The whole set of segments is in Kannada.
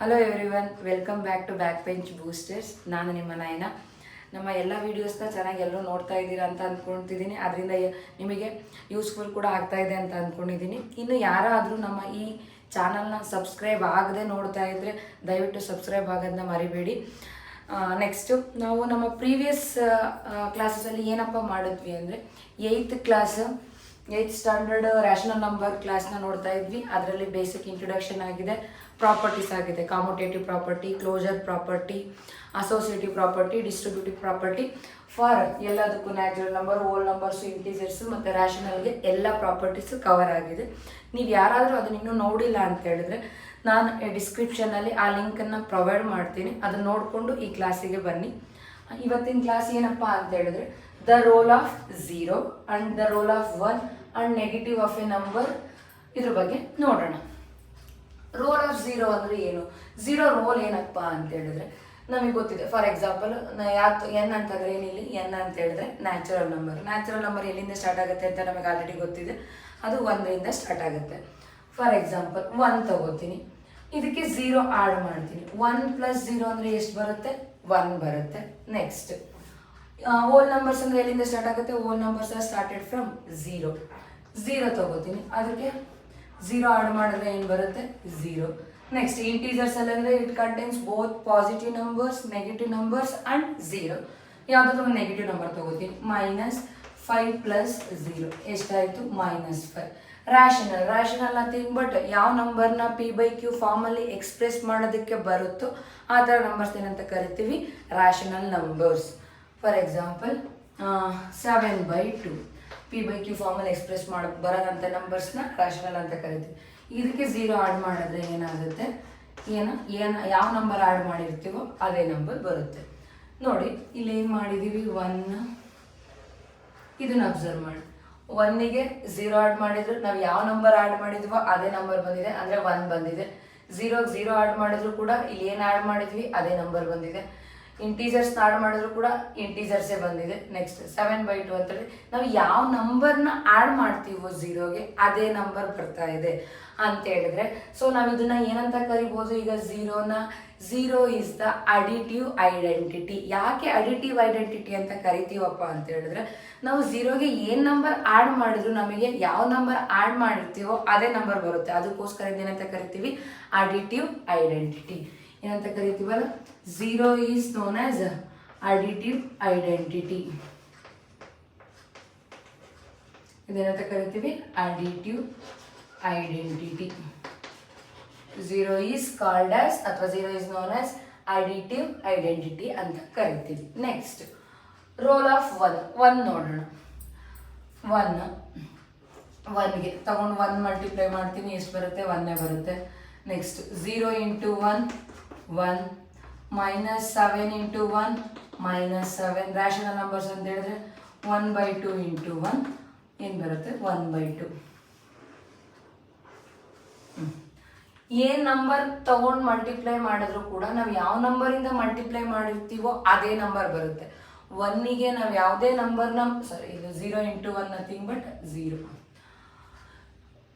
Hello everyone, welcome back to back bench boosters. ನಾನು ನಿಮ್ಮ ನಯನ. ನಮ್ಮ ಎಲ್ಲ ವೀಡಿಯೋಸ್ನ ಚೆನ್ನಾಗಿ ಎಲ್ಲರೂ ನೋಡ್ತಾ ಇದ್ದೀರಾ ಅಂತ ಅಂದ್ಕೊಳ್ತಿದ್ದೀನಿ. ಅದರಿಂದ ನಿಮಗೆ ಯೂಸ್ಫುಲ್ ಕೂಡ ಆಗ್ತಾ ಇದೆ ಅಂತ ಅಂದ್ಕೊಂಡಿದ್ದೀನಿ. ಇನ್ನು ಯಾರಾದರೂ ನಮ್ಮ ಈ ಚಾನಲ್ನ ಸಬ್ಸ್ಕ್ರೈಬ್ ಆಗದೆ ನೋಡ್ತಾ ಇದ್ದರೆ ದಯವಿಟ್ಟು ಸಬ್ಸ್ಕ್ರೈಬ್ ಆಗೋದನ್ನ ಮರಿಬೇಡಿ. ನೆಕ್ಸ್ಟು ನಾವು ನಮ್ಮ ಪ್ರೀವಿಯಸ್ ಕ್ಲಾಸಸಲ್ಲಿ ಏನಪ್ಪ ಮಾಡಿದ್ವಿ ಅಂದರೆ 8th ಸ್ಟ್ಯಾಂಡರ್ಡ್ ರ್ಯಾಷನಲ್ ನಂಬರ್ ಕ್ಲಾಸ್ನ ನೋಡ್ತಾ ಇದ್ವಿ. ಅದರಲ್ಲಿ ಬೇಸಿಕ್ ಇಂಟ್ರೊಡಕ್ಷನ್ ಆಗಿದೆ, ಪ್ರಾಪರ್ಟೀಸ್ ಆಗಿದೆ, commutative property, closure property, associative property, distributive property for ಎಲ್ಲದಕ್ಕೂ natural number, whole numbers, integers ಮತ್ತು ರ್ಯಾಷನಲ್ಗೆ ಎಲ್ಲ ಪ್ರಾಪರ್ಟೀಸು ಕವರ್ ಆಗಿದೆ. ನೀವು ಯಾರಾದರೂ ಅದನ್ನ ಇನ್ನೂ ನೋಡಿಲ್ಲ ಅಂತ ಹೇಳಿದ್ರೆ ನಾನು ಡಿಸ್ಕ್ರಿಪ್ಷನಲ್ಲಿ ಆ ಲಿಂಕನ್ನು ಪ್ರೊವೈಡ್ ಮಾಡ್ತೀನಿ. ಅದನ್ನು ನೋಡಿಕೊಂಡು ಈ ಕ್ಲಾಸಿಗೆ ಬನ್ನಿ. ಇವತ್ತಿನ ಕ್ಲಾಸ್ ಏನಪ್ಪ ಅಂತ ಹೇಳಿದ್ರೆ the role of 0 and the role of 1 and negative of A number, ಇದ್ರ ಬಗ್ಗೆ ನೋಡೋಣ. ರೋಲ್ ಆಫ್ 0 ಅಂದರೆ ಏನು? 0 ರೋಲ್ ಏನಪ್ಪ ಅಂತ ಹೇಳಿದ್ರೆ ನಮಗೆ ಗೊತ್ತಿದೆ. ಫಾರ್ ಎಕ್ಸಾಂಪಲ್ ಎನ್ ಅಂತಂದರೆ ಏನಿಲ್ಲ, ಎನ್ ಅಂತ ಹೇಳಿದ್ರೆ ನ್ಯಾಚುರಲ್ ನಂಬರ್ ಎಲ್ಲಿಂದ ಸ್ಟಾರ್ಟ್ ಆಗುತ್ತೆ ಅಂತ ನಮಗೆ ಆಲ್ರೆಡಿ ಗೊತ್ತಿದೆ. ಅದು 1ರಿಂದ ಸ್ಟಾರ್ಟ್ ಆಗುತ್ತೆ. ಫಾರ್ ಎಕ್ಸಾಂಪಲ್ 1 ತಗೋತೀನಿ, ಇದಕ್ಕೆ 0 ಆ್ಯಡ್ ಮಾಡ್ತೀನಿ. 1 + 0 ಅಂದರೆ ಎಷ್ಟು ಬರುತ್ತೆ? 1 ಬರುತ್ತೆ. ನೆಕ್ಸ್ಟ್ ಹೋಲ್ ನಂಬರ್ಸ್ ಅಂದರೆ ಎಲ್ಲಿಂದ ಸ್ಟಾರ್ಟ್ ಆಗುತ್ತೆ? Hole numbers are started from 0 ತಗೋತೀನಿ, ಅದಕ್ಕೆ 0 ಆ್ಯಡ್ ಮಾಡಿದ್ರೆ ಏನು ಬರುತ್ತೆ? 0. ನೆಕ್ಸ್ಟ್ ಇಂಟೀಜರ್ಸ್ ಅಲ್ಲಿ ಅಂದರೆ it contains both positive numbers, negative numbers and 0. ಯಾವುದಾದ್ರೂ ಒಂದು ನೆಗೆಟಿವ್ ನಂಬರ್ ತಗೋತೀನಿ. -5 + 0 ಎಷ್ಟಾಯಿತು? -5. ರ್ಯಾಷನಲ್ ನಥಿಂಗ್ ಬಟ್ ಯಾವ ನಂಬರ್ನ P/Q ಫಾರ್ಮಲ್ಲಿ ಎಕ್ಸ್ಪ್ರೆಸ್ ಮಾಡೋದಕ್ಕೆ ಬರುತ್ತೋ ಆ ಥರ ನಂಬರ್ಸ್ ಏನಂತ ಕರಿತೀವಿ? Rational numbers. For example 7/2 P/Q ಫಾರ್ಮಲ್ಲಿ ಎಕ್ಸ್ಪ್ರೆಸ್ ಬರೋದಂಥ ನಂಬರ್ಸ್ನ ರ್ಯಾಷನಲ್ ಅಂತ ಕರಿತೀವಿ. ಇದಕ್ಕೆ 0 ಆ್ಯಡ್ ಮಾಡಿದ್ರೆ ಏನಾಗುತ್ತೆ? ಯಾವ ನಂಬರ್ ಆ್ಯಡ್ ಮಾಡಿರ್ತೀವೋ ಅದೇ ನಂಬರ್ ಬರುತ್ತೆ. ನೋಡಿ ಇಲ್ಲಿ ಏನು ಮಾಡಿದ್ದೀವಿ? 1. ಇದನ್ನು ಅಬ್ಸರ್ವ್ ಮಾಡಿ. 1ಗೆ 0 ಆ್ಯಡ್ ಮಾಡಿದ್ರು ನಾವು ಯಾವ ನಂಬರ್ ಆ್ಯಡ್ ಮಾಡಿದ್ವೋ ಅದೇ ನಂಬರ್ ಬಂದಿದೆ, ಅಂದರೆ 1 ಬಂದಿದೆ. 0ಗೆ 0 ಆ್ಯಡ್ ಮಾಡಿದ್ರು ಕೂಡ ಇಲ್ಲಿ ಏನು ಆ್ಯಡ್ ಮಾಡಿದ್ವಿ ಅದೇ ನಂಬರ್ ಬಂದಿದೆ. ಇಂಟೀಜರ್ಸ್ ಆ್ಯಡ್ ಮಾಡಿದ್ರು ಕೂಡ ಇಂಟೀಜರ್ಸೇ ಬಂದಿದೆ. ನೆಕ್ಸ್ಟ್ 7/2 ಅಂತೇಳಿ ನಾವು ಯಾವ ನಂಬರ್ನ ಆ್ಯಡ್ ಮಾಡ್ತೀವೋ 0ಗೆ ಅದೇ ನಂಬರ್ ಬರ್ತಾ ಇದೆ ಅಂತ ಹೇಳಿದ್ರೆ, ಸೊ ನಾವು ಇದನ್ನ ಏನಂತ ಕರಿಬೋದು? ಈಗ 0 ಈಸ್ ದ ಅಡಿಟಿವ್ ಐಡೆಂಟಿಟಿ. ಯಾಕೆ ಅಡಿಟಿವ್ ಐಡೆಂಟಿಟಿ ಅಂತ ಕರಿತೀವಪ್ಪ ಅಂತ ಹೇಳಿದ್ರೆ, ನಾವು 0ಗೆ ಏನು ನಂಬರ್ ಆ್ಯಡ್ ಮಾಡಿದ್ರು ನಮಗೆ ಯಾವ ನಂಬರ್ ಆ್ಯಡ್ ಮಾಡಿರ್ತೀವೋ ಅದೇ ನಂಬರ್ ಬರುತ್ತೆ. ಅದಕ್ಕೋಸ್ಕರ ಏನಂತ ಕರಿತೀವಿ? Additive identity. ಏನಂತ ಕರಿತೀವಲ್ಲ? 0 is known as additive identity. ಇದೇನಂತ ಕರಿತೀವಿ? Additive identity. 0 is called as ಅಥವಾ 0 is known as additive identity ಅಂತ ಕರಿತೀವಿ. ನೆಕ್ಸ್ಟ್ ರೋಲ್ ಆಫ್ 1 ನೋಡೋಣ. 1ಗೆ ತಗೊಂಡು 1 ಮಲ್ಟಿಪ್ಲೈ ಮಾಡ್ತೀನಿ, ಎಷ್ಟು ಬರುತ್ತೆ? 1 ಬರುತ್ತೆ. ನೆಕ್ಸ್ಟ್ 0 × 1 -7 × 1 -7. ರ್ಯಾಷನಲ್ ನಂಬರ್ಸ್ ಅಂತ ಹೇಳಿದ್ರೆ 1/2 × 1 ಏನು ಬರುತ್ತೆ? 1/2. ಏನು ನಂಬರ್ ತಗೊಂಡು ಮಲ್ಟಿಪ್ಲೈ ಮಾಡಿದ್ರು ಕೂಡ ನಾವು ಯಾವ ನಂಬರಿಂದ ಮಲ್ಟಿಪ್ಲೈ ಮಾಡಿರ್ತೀವೋ ಅದೇ ನಂಬರ್ ಬರುತ್ತೆ. 1ಗೆ ನಾವು ಯಾವುದೇ ನಂಬರ್ನ ಇದು 0 × 1 ನಥಿಂಗ್ ಬಟ್ 0.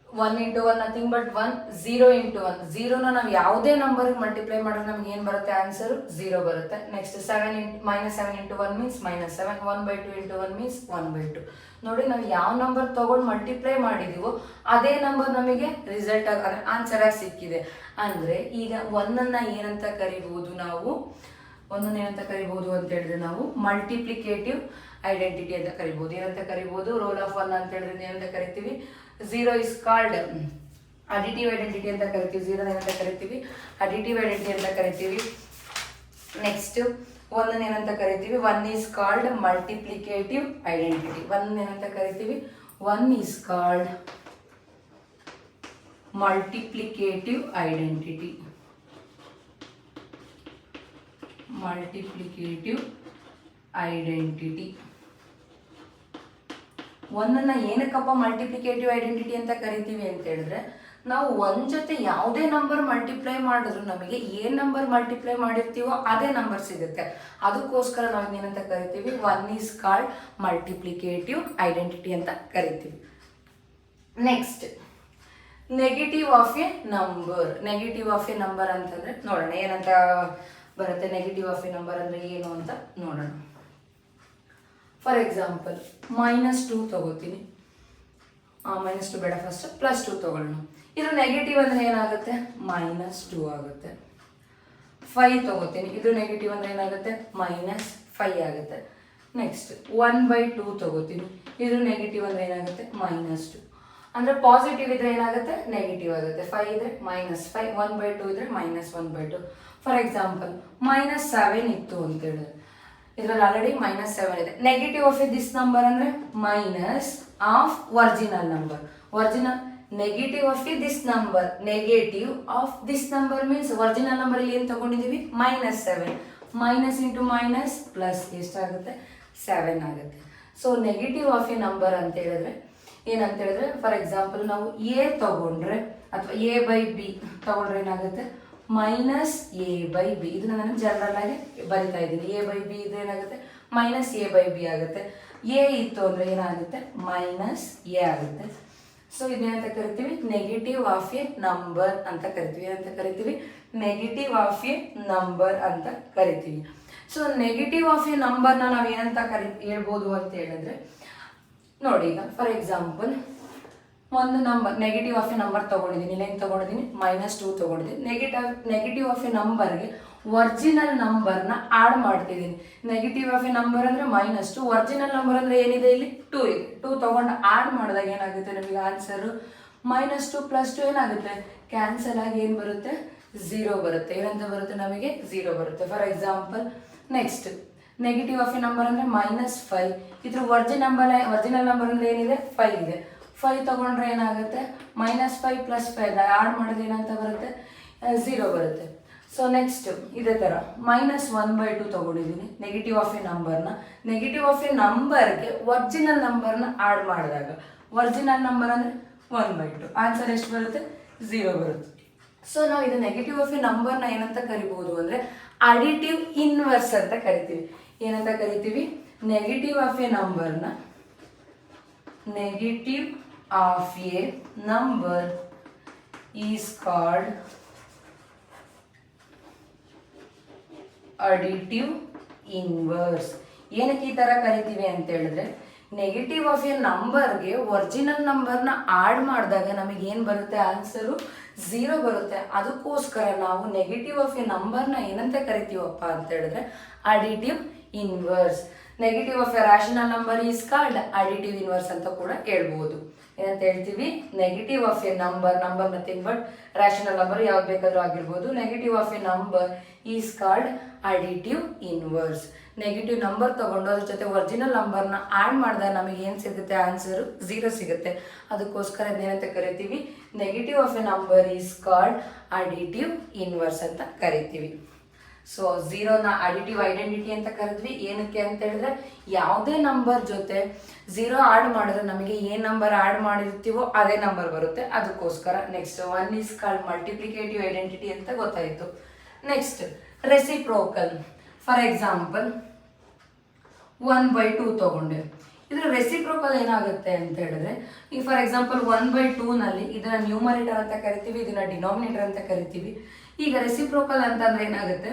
1 × 1 nothing but 1. 0 × 1 0ನ ನಾವು ಯಾವುದೇ ನಂಬರ್ಗೆ ಮಲ್ಟಿಪ್ಲೈ ಮಾಡಿದ್ರೆ ನಮ್ಗೆ ಏನು ಬರುತ್ತೆ? ಆನ್ಸರು 0 ಬರುತ್ತೆ. Next -7 × 1 means -7. 1/2 × 1 ಮೀನ್ಸ್ 1/2. ನೋಡಿ ನಾವು ಯಾವ ನಂಬರ್ ತಗೊಂಡು ಮಲ್ಟಿಪ್ಲೈ ಮಾಡಿದೀವೋ ಅದೇ ನಂಬರ್ ನಮಗೆ ರಿಸಲ್ಟ್ ಅಂದರೆ ಆನ್ಸರ್ ಆಗಿ ಸಿಕ್ಕಿದೆ. ಅಂದರೆ ಈಗ 1ಅನ್ನು ಏನಂತ ಕರಿಬಹುದು? ನಾವು 1ಅನ್ನು ಏನಂತ ಕರಿಬಹುದು ಅಂತ ಹೇಳಿದ್ರೆ ನಾವು ಮಲ್ಟಿಪ್ಲಿಕೇಟಿವ್ ಐಡೆಂಟಿಟಿ ಅಂತ ಕರಿಬಹುದು. ಏನಂತ ಕರಿಬಹುದು? ರೋಲ್ ಆಫ್ 1 ಅಂತ ಹೇಳಿದ್ರೆ ಏನಂತ ಕರಿತೀವಿ? 0 ಇಸ್ ಕಾಲ್ಡ್ ಅಡಿಟಿವ್ ಐಡೆಂಟಿಟಿ ಅಂತ ಕರಿತೀವಿ. 0 ಏನಂತ ಕರಿತೀವಿ? ಅಡಿಟಿವ್ ಐಡೆಂಟಿಟಿ ಅಂತ ಕರಿತೀವಿ. ನೆಕ್ಸ್ಟ್ 1 ಏನಂತ ಕರಿತೀವಿ? 1 ಈಸ್ ಕಾಲ್ಡ್ ಮಲ್ಟಿಪ್ಲಿಕೇಟಿವ್ ಐಡೆಂಟಿಟಿ. 1 ಏನಂತ ಕರಿತೀವಿ? 1 is called multiplicative identity. Multiplicative identity. 1ಅನ್ನು ಏನಕ್ಕಪ್ಪ ಮಲ್ಟಿಪ್ಲಿಕೇಟಿವ್ ಐಡೆಂಟಿಟಿ ಅಂತ ಕರಿತೀವಿ ಅಂತ ಹೇಳಿದ್ರೆ, ನಾವು 1 ಜೊತೆ ಯಾವುದೇ ನಂಬರ್ ಮಲ್ಟಿಪ್ಲೈ ಮಾಡಿದ್ರು ನಮಗೆ ಏನು ನಂಬರ್ ಮಲ್ಟಿಪ್ಲೈ ಮಾಡಿರ್ತೀವೋ ಅದೇ ನಂಬರ್ ಸಿಗುತ್ತೆ. ಅದಕ್ಕೋಸ್ಕರ ನಾವು ಏನಂತ ಕರಿತೀವಿ? 1 ಈಸ್ ಕಾಲ್ಡ್ ಮಲ್ಟಿಪ್ಲಿಕೇಟಿವ್ ಐಡೆಂಟಿಟಿ ಅಂತ ಕರಿತೀವಿ. Next negative of A number. Negative of A number ಅಂತಂದ್ರೆ ನೋಡೋಣ ಏನಂತ ಬರುತ್ತೆ. ನೆಗೆಟಿವ್ ಆಫ್ ಎ ನಂಬರ್ ಅಂದ್ರೆ ಏನು ಅಂತ ನೋಡೋಣ. ಫಾರ್ ಎಕ್ಸಾಂಪಲ್ -2 ತಗೋತೀನಿ. -2 ಬೇಡ, ಫಸ್ಟ್ +2 ತಗೊಳ್ಳೋಣ. ಇದು ನೆಗೆಟಿವ್ ಅಂದ್ರೆ ಏನಾಗುತ್ತೆ? -2 ಆಗುತ್ತೆ. 5 ತಗೋತೀನಿ. ಇದು ನೆಗೆಟಿವ್ ಅಂದ್ರೆ ಏನಾಗುತ್ತೆ? -5 ಆಗುತ್ತೆ. ನೆಕ್ಸ್ಟ್ 1/2 ತಗೋತೀನಿ. ಇದು ನೆಗೆಟಿವ್ ಅಂದ್ರೆ ಏನಾಗುತ್ತೆ? -2. ಅಂದ್ರೆ ಪಾಸಿಟಿವ್ ಇದ್ರೆ ಏನಾಗುತ್ತೆ? ನೆಗೆಟಿವ್ ಆಗುತ್ತೆ. 5 ಇದ್ರೆ -5, 1/2 ಇದ್ರೆ -1/2. ಫಾರ್ ಎಕ್ಸಾಂಪಲ್ -7 ಇತ್ತು ಅಂತ ಹೇಳಿದ್ರೆ ಇದರಲ್ಲಿ ಆಲ್ರೆಡಿ -7 ಇದೆ. ನೆಗೆಟಿವ್ ಆಫ್ ದಿಸ್ ನಂಬರ್ ಅಂದ್ರೆ minus of original number. Original negative of this number, negative of this number means original number ಇಲ್ಲಿ ಏನು ತಗೊಂಡಿದೀವಿ? -7. ಮೈನಸ್ ಇಂಟು ಮೈನಸ್ ಪ್ಲಸ್ ಎಷ್ಟಾಗುತ್ತೆ? 7 ಆಗುತ್ತೆ. So negative of A number ಅಂತ ಹೇಳಿದ್ರೆ ಏನಂತ ಹೇಳಿದ್ರೆ, ಫಾರ್ ಎಕ್ಸಾಂಪಲ್ ನಾವು ಎ ತಗೊಂಡ್ರೆ ಅಥವಾ A/B ತಗೊಂಡ್ರೆ ಏನಾಗುತ್ತೆ? -A/B. ಇದನ್ನ ನಾನು ಜನರಲ್ ಆಗಿ ಬರಿತಾ ಇದ್ದೀನಿ. A/B ಇದು ಏನಾಗುತ್ತೆ? -A/B ಆಗುತ್ತೆ. ಎ ಇತ್ತು ಅಂದ್ರೆ ಏನಾಗುತ್ತೆ? -A ಆಗುತ್ತೆ. ಸೊ ಇದನ್ನೇನಂತ ಕರಿತೀವಿ? ನೆಗೆಟಿವ್ ಆಫ್ ಎ ನಂಬರ್ ಅಂತ ಕರಿತೀವಿ. ಏನಂತ ಕರಿತೀವಿ? ನೆಗೆಟಿವ್ ಆಫ್ ಎ ನಂಬರ್ ಅಂತ ಕರಿತೀವಿ. ಸೊ ನೆಗೆಟಿವ್ ಆಫ್ ಎ ನಂಬರ್ನ ನಾವು ಏನಂತ ಹೇಳ್ಬೋದು ಅಂತ ಹೇಳಿದ್ರೆ ನೋಡಿ, ಈಗ ಫಾರ್ ಎಕ್ಸಾಂಪಲ್ ಒಂದು number negative of A number ತಗೊಂಡಿದ್ದೀನಿ. ಇಲ್ಲೇನು ತಗೊಂಡಿದ್ದೀನಿ? -2 ತಗೊಂಡಿದ್ದೀನಿ. ನೆಗೆಟಿವ್ ಆಫ್ ಎ ನಂಬರ್ಗೆ ಒರಿಜಿನಲ್ ನಂಬರ್ನ ಆಡ್ ಮಾಡ್ತಿದ್ದೀನಿ. ನೆಗೆಟಿವ್ ಆಫ್ ಎ ನಂಬರ್ ಅಂದ್ರೆ -2, ಒರಿಜಿನಲ್ ನಂಬರ್ ಅಂದ್ರೆ ಏನಿದೆ? ಇಲ್ಲಿ 2 ಇದೆ. 2 ತಗೊಂಡು ಆಡ್ ಮಾಡಿದಾಗ ಏನಾಗುತ್ತೆ? ನಮಗೆ ಆನ್ಸರ್ -2 + 2 ಏನಾಗುತ್ತೆ? ಕ್ಯಾನ್ಸಲ್ ಆಗಿ ಏನು ಬರುತ್ತೆ? 0 ಬರುತ್ತೆ. ಏನಂತ ಬರುತ್ತೆ? ನಮಗೆ 0 ಬರುತ್ತೆ. For example next negative of A number ಅಂದ್ರೆ -5. ಇದ್ರ ಒರಿಜಿನಲ್ ನಂಬರ್ ಅಂದ್ರೆ ಏನಿದೆ? 5 ಇದೆ. 5 ತಗೊಂಡ್ರೆ ಏನಾಗುತ್ತೆ? -5 + 5 ಆಡ್ ಮಾಡಿದ್ರೆ ಏನಂತ ಬರುತ್ತೆ? 0 ಬರುತ್ತೆ. ಸೊ ನೆಕ್ಸ್ಟ್ ಇದೇ ಥರ -1/2 ತಗೊಂಡಿದ್ದೀನಿ ನೆಗೆಟಿವ್ ಆಫ್ ಎ ನಂಬರ್ನ. ನೆಗೆಟಿವ್ ಆಫ್ ಎ ನಂಬರ್ಗೆ ಒರಿಜಿನಲ್ ನಂಬರ್ನ ಆಡ್ ಮಾಡಿದಾಗ ಒರಿಜಿನಲ್ ನಂಬರ್ ಅಂದರೆ 1/2 ಆನ್ಸರ್ ಎಷ್ಟು ಬರುತ್ತೆ? 0 ಬರುತ್ತೆ. ಸೊ ನಾವು ಇದು ನೆಗೆಟಿವ್ ಆಫ್ ಎ ನಂಬರ್ನ ಏನಂತ ಕರಿಬಹುದು ಅಂದರೆ ಅಡಿಟಿವ್ ಇನ್ವರ್ಸ್ ಅಂತ ಕರಿತೀವಿ. ಏನಂತ ಕರಿತೀವಿ? ನೆಗೆಟಿವ್ ಆಫ್ ಎ ನಂಬರ್ನ negative of A number is called additive inverse. ಏನಕ್ಕೆ ಈ ಥರ ಕರಿತೀವಿ ಅಂತ ಹೇಳಿದ್ರೆ ನೆಗೆಟಿವ್ ಆಫ್ ಎ ನಂಬರ್ಗೆ ಒರಿಜಿನಲ್ ನಂಬರ್ನ ಆಡ್ ಮಾಡಿದಾಗ ನಮಗೆ ಏನು ಬರುತ್ತೆ? ಆನ್ಸರು 0 ಬರುತ್ತೆ. ಅದಕ್ಕೋಸ್ಕರ ನಾವು ನೆಗೆಟಿವ್ ಆಫ್ ಎ ನಂಬರ್ನ ಏನಂತ ಕರಿತೀವಪ್ಪ ಅಂತ ಹೇಳಿದ್ರೆ additive inverse. Negative of A rational number is called additive inverse ಅಂತ ಕೂಡ ಹೇಳ್ಬೋದು. ಏನಂತ ಹೇಳ್ತೀವಿ? Negative of A number nothing but rational number ಯಾವ್ದು ಬೇಕಾದ್ರೂ ಆಗಿರ್ಬೋದು. Negative of A number is called additive inverse. Negative number ತಗೊಂಡು ಅದ್ರ ಜೊತೆ ಒರಿಜಿನಲ್ ನಂಬರ್ನ ಆಡ್ ಮಾಡಿದಾಗ ನಮಗೆ ಏನು ಸಿಗುತ್ತೆ? ಆನ್ಸರು 0 ಸಿಗುತ್ತೆ. ಅದಕ್ಕೋಸ್ಕರ ಏನಂತ ಕರಿತೀವಿ? Negative of A number is called additive inverse ಅಂತ ಕರಿತೀವಿ. ಸೊ 0ನ ಅಡಿಟಿವ್ ಐಡೆಂಟಿಟಿ ಅಂತ ಕರೆದ್ವಿ. ಏನಕ್ಕೆ ಅಂತ ಹೇಳಿದ್ರೆ ಯಾವುದೇ ನಂಬರ್ ಜೊತೆ 0 ಆಡ್ ಮಾಡಿದ್ರೆ ನಮಗೆ ಏನು ನಂಬರ್ ಆಡ್ ಮಾಡಿರ್ತೀವೋ ಅದೇ ನಂಬರ್ ಬರುತ್ತೆ. ಅದಕ್ಕೋಸ್ಕರ next 1 is called multiplicative identity ಅಂತ ಗೊತ್ತಾಯಿತು. Next reciprocal. ಫಾರ್ ಎಕ್ಸಾಂಪಲ್ 1/2 ತಗೊಂಡೆ. ಇದರ ರೆಸಿಪ್ರೋಕಲ್ ಏನಾಗುತ್ತೆ ಅಂತ ಹೇಳಿದ್ರೆ ಈಗ ಫಾರ್ ಎಕ್ಸಾಂಪಲ್ 1/2ನಲ್ಲಿ ಇದನ್ನ ನ್ಯೂಮರೇಟರ್ ಅಂತ ಕರಿತೀವಿ, ಇದನ್ನ ಡಿನಾಮಿನೇಟರ್ ಅಂತ ಕರಿತೀವಿ. ಈಗ ರೆಸಿಪ್ರೋಕಲ್ ಅಂತಂದ್ರೆ ಏನಾಗುತ್ತೆ?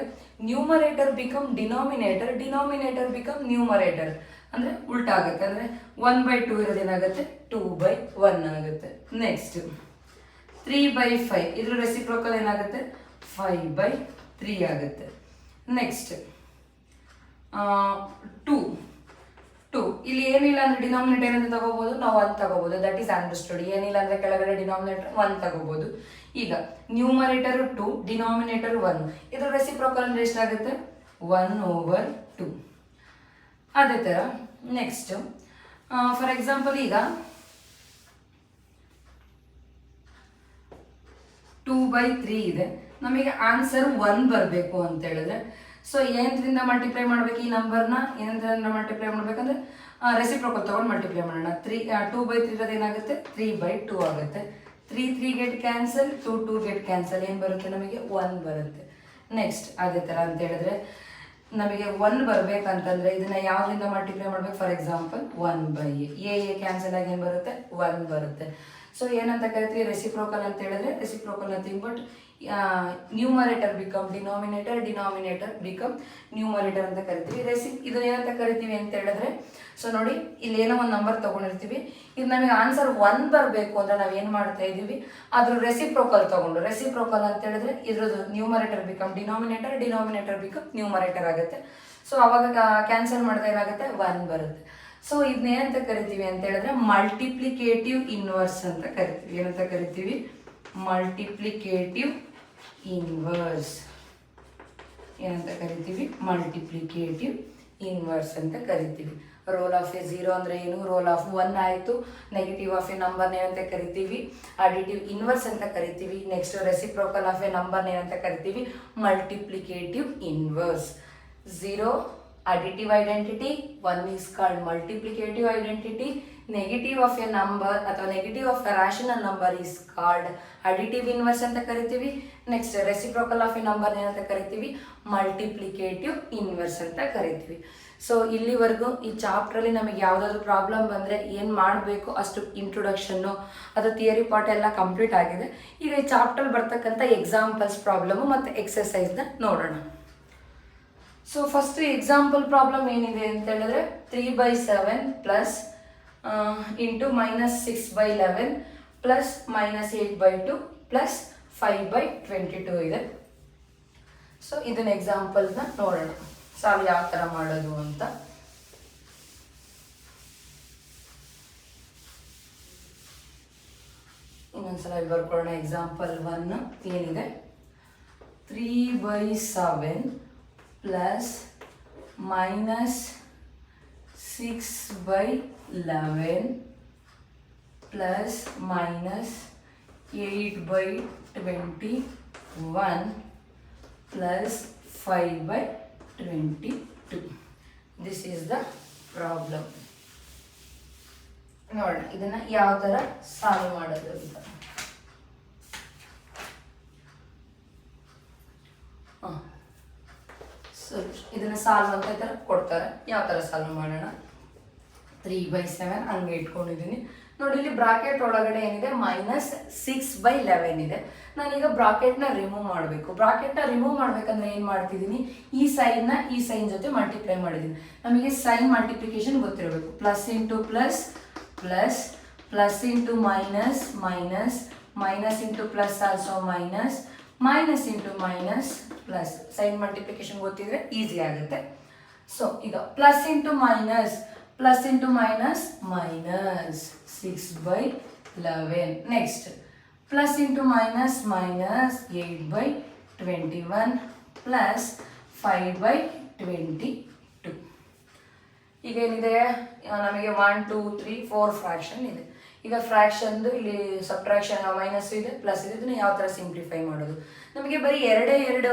Numerator become denominator, denominator become numerator. ಅಂದ್ರೆ ಉಲ್ಟಾ ಆಗುತ್ತೆ. ಅಂದ್ರೆ 1/2 ಇರೋದೇನಾಗುತ್ತೆ? 2/1 ಆಗುತ್ತೆ. ನೆಕ್ಸ್ಟ್ 3/5 ಇದ್ರ ರೆಸಿಪ್ರೋಕಲ್ ಏನಾಗುತ್ತೆ? 5/3 ಆಗುತ್ತೆ. ನೆಕ್ಸ್ಟ್ 2 ಇಲ್ಲಿ ಏನಿಲ್ಲ ಅಂದ್ರೆ ಡಿನಾಮಿನೇಟರ್ ಏನಂತ ತಗೋಬಹುದು? ನಾವು 1 ತಗೋಬಹುದು. That is understood. ಏನಿಲ್ಲ ಅಂದ್ರೆ ಕೆಳಗಡೆ ಡಿನಾಮಿನೇಟರ್ 1 ತಗೋಬಹುದು. ಈಗ ನ್ಯೂಮರೇಟರ್ 2 ಡಿನಾಮಿನೇಟರ್ 1 ಇದ್ರ ರೆಸಿಪ್ರೋಕಲ್ ಅಂದ್ರೆ ಎಷ್ಟಾಗುತ್ತೆ? 1/2. ಅದೇ ಥರ ನೆಕ್ಸ್ಟ್ ಫಾರ್ ಎಕ್ಸಾಂಪಲ್ ಈಗ 2/3 ಇದೆ. ನಮಗೆ ಆನ್ಸರ್ 1 ಬರಬೇಕು ಅಂತ ಹೇಳಿದ್ರೆ ಸೊ ಏನರಿಂದ ಮಲ್ಟಿಪ್ಲೈ ಮಾಡ್ಬೇಕು? ಈ ನಂಬರ್ನ ಏನಂತ ಮಲ್ಟಿಪ್ಲೈ ಮಾಡ್ಬೇಕಂದ್ರೆ ರೆಸಿಪ್ರೋಕಲ್ ತಗೊಂಡು ಮಲ್ಟಿಪ್ಲೈ ಮಾಡೋಣ. 2/3 ಇರೋದು ಏನಾಗುತ್ತೆ? 3/2 ಆಗುತ್ತೆ. 3 ಗೆಟ್ ಕ್ಯಾನ್ಸಲ್, 2 ಗೆಟ್ ಕ್ಯಾನ್ಸಲ್. ಏನು ಬರುತ್ತೆ ನಮಗೆ? 1 ಬರುತ್ತೆ. ನೆಕ್ಸ್ಟ್ ಅದೇ ಥರ ಅಂತ ಹೇಳಿದ್ರೆ ನಮಗೆ 1 ಬರಬೇಕಂತಂದ್ರೆ ಇದನ್ನ ಯಾವ್ದ್ರಿಂದ ಮಲ್ಟಿಪ್ಲೈ ಮಾಡ್ಬೇಕು? For example 1/a. A cancel ಆಗಿ ಏನು ಬರುತ್ತೆ? 1 ಬರುತ್ತೆ. ಸೊ ಏನಂತ ಕರಿತೀವಿ, ರೆಸಿಪ್ರೋಕಲ್ ಅಂತ ಹೇಳಿದ್ರೆ reciprocal nothing but numerator become denominator, denominator become numerator ಅಂತ ಕರಿತೀವಿ. ಇದನ್ನ ಏನಂತ ಕರಿತೀವಿ ಅಂತ ಹೇಳಿದ್ರೆ, ಸೊ ನೋಡಿ ಇಲ್ಲಿ ಏನೋ ಒಂದು ನಂಬರ್ ತಗೊಂಡಿರ್ತೀವಿ, ಇದು ನಮಗೆ ಆನ್ಸರ್ 1 ಬರಬೇಕು ಅಂದ್ರೆ ನಾವು ಏನು ಮಾಡ್ತಾ ಇದ್ದೀವಿ, ಅದ್ರ ರೆಸಿಪ್ರೋಕಲ್ ತಗೊಂಡು, ರೆಸಿಪ್ರೋಕಲ್ ಅಂತ ಹೇಳಿದ್ರೆ ಇದ್ರದ್ದು numerator become denominator, denominator become numerator ಆಗುತ್ತೆ. ಸೊ ಅವಾಗ ಕ್ಯಾನ್ಸಲ್ ಮಾಡಿದಾಗ ಏನಾಗುತ್ತೆ, 1 ಬರುತ್ತೆ. ಸೊ ಇದನ್ನೇನಂತ ಕರಿತೀವಿ ಅಂತ ಹೇಳಿದ್ರೆ ಮಲ್ಟಿಪ್ಲಿಕೇಟಿವ್ ಇನ್ವರ್ಸ್ ಅಂತ ಕರಿತೀವಿ. ಏನಂತ ಕರಿತೀವಿ, ಮಲ್ಟಿಪ್ಲಿಕೇಟಿವ್ ಇನ್ವರ್ಸ್. ಏನಂತ ಕರಿತೀವಿ, ಮಲ್ಟಿಪ್ಲಿಕೇಟಿವ್ ಇನ್ವರ್ಸ್ ಅಂತ ಕರಿತೀವಿ. ರೋಲ್ ಆಫ್ ಎ 0 ಅಂದರೆ ಏನು, ರೋಲ್ ಆಫ್ 1 ಆಯಿತು. ನೆಗೆಟಿವ್ ಆಫ್ ಎ ನಂಬರ್ನ ಏನಂತ ಕರಿತೀವಿ, ಅಡಿಟಿವ್ ಇನ್ವರ್ಸ್ ಅಂತ ಕರಿತೀವಿ. ನೆಕ್ಸ್ಟ್ ರೆಸಿಪ್ರೋಕಲ್ ಆಫ್ ಎ ನಂಬರ್ನ ಏನಂತ ಕರಿತೀವಿ, multiplicative inverse. 0 additive identity, 1 is called multiplicative identity. Negative of a number ಅಥವಾ negative of a rational number is called additive inverse ಅಂತ ಕರಿತೀವಿ. Next reciprocal of A number ಏನಂತ ಕರಿತೀವಿ, ಮಲ್ಟಿಪ್ಲಿಕೇಟಿವ್ ಇನ್ವರ್ಸ್ ಅಂತ ಕರಿತೀವಿ. ಸೊ ಇಲ್ಲಿವರೆಗೂ ಈ ಚಾಪ್ಟ್ರಲ್ಲಿ ನಮಗೆ ಯಾವುದಾದ್ರು ಪ್ರಾಬ್ಲಮ್ ಬಂದರೆ ಏನು ಮಾಡಬೇಕು ಅಷ್ಟು ಇಂಟ್ರೊಡಕ್ಷನ್ನು, ಅದು ಥಿಯರಿ ಪಾರ್ಟ್ ಎಲ್ಲ ಕಂಪ್ಲೀಟ್ ಆಗಿದೆ. ಈಗ ಈ ಚಾಪ್ಟರ್ ಬರ್ತಕ್ಕಂಥ ಎಕ್ಸಾಂಪಲ್ಸ್ ಪ್ರಾಬ್ಲಮ್ಮು ಮತ್ತು ಎಕ್ಸಸೈಸ್ನ ನೋಡೋಣ. ಸೊ ಫಸ್ಟ್ ಎಕ್ಸಾಂಪಲ್ ಪ್ರಾಬ್ಲಮ್ ಏನಿದೆ ಅಂತ ಹೇಳಿದ್ರೆ 3/7 ಪ್ಲಸ್ ಇಂಟು -6/11 ಪ್ಲಸ್ -8/2 ಪ್ಲಸ್ 5/22 ಇದೆ. ಸೊ ಇದನ್ನ ಎಕ್ಸಾಂಪಲ್ನ ನೋಡೋಣ, ಸಾಲ್ವ್ ಯಾವ ಥರ ಮಾಡೋದು ಅಂತ. ಇನ್ನೊಂದ್ಸಲ ಬರ್ಕೊಳ್ಳೋಣ. ಎಕ್ಸಾಂಪಲ್ 1 ಏನಿದೆ, 3/7 plus -6/11 plus -8/21 plus 5/22. This is the problem. ನೋಡೋಣ ಇದನ್ನ ಯಾವ ಥರ ಸಾಲ್ವ್ ಮಾಡೋದು ಅಂತ. ಸೊ ಇದನ್ನ ಸಾಲ್ವ್ ಅಂತ ಥರ ಕೊಡ್ತಾರೆ, ಯಾವ ಥರ ಸಾಲ್ವ್ ಮಾಡೋಣ. 3/7 ಹಂಗೆ ಇಟ್ಕೊಂಡಿದ್ದೀನಿ. ನೋಡಿ ಇಲ್ಲಿ ಬ್ರಾಕೆಟ್ ಒಳಗಡೆ ಏನಿದೆ, -6/11 ಇದೆ. ನಾನೀಗ ಬ್ರಾಕೆಟ್ನ ರಿಮೂವ್ ಮಾಡಬೇಕು. ಬ್ರಾಕೆಟ್ನ ರಿಮೂವ್ ಮಾಡ್ಬೇಕಂದ್ರೆ ಏನು ಮಾಡ್ತಿದ್ದೀನಿ, ಈ ಸೈನ್ನ ಈ ಸೈನ್ ಜೊತೆ ಮಲ್ಟಿಪ್ಲೈ ಮಾಡಿದ್ದೀನಿ. ನಮಗೆ ಸೈನ್ ಮಲ್ಟಿಪ್ಲಿಕೇಶನ್ ಗೊತ್ತಿರಬೇಕು. Plus into plus plus, plus into minus minus, minus into plus also minus, minus into minus plus. Sign multiplication ಗೊತ್ತಿದ್ರೆ ಈಸಿ ಆಗುತ್ತೆ. ಸೊ ಈಗ plus into minus, plus into minus minus 6/11. Next plus into minus minus 8/21 plus 5/22. ಈಗ ಏನಿದೆ ನಮಗೆ 1 2 3 4 ಫ್ರಾಕ್ಷನ್ ಇದೆ. ಈಗ ಫ್ರಾಕ್ಷನ್ದು ಇಲ್ಲಿ ಸಬ್ಟ್ರಾಕ್ಷನ್ ಮೈನಸ್ ಇದೆ, ಪ್ಲಸ್ ಇದೆ. ಇದನ್ನ ಯಾವ ಥರ ಸಿಂಪ್ಲಿಫೈ ಮಾಡೋದು, ನಮಗೆ ಬರೀ ಎರಡು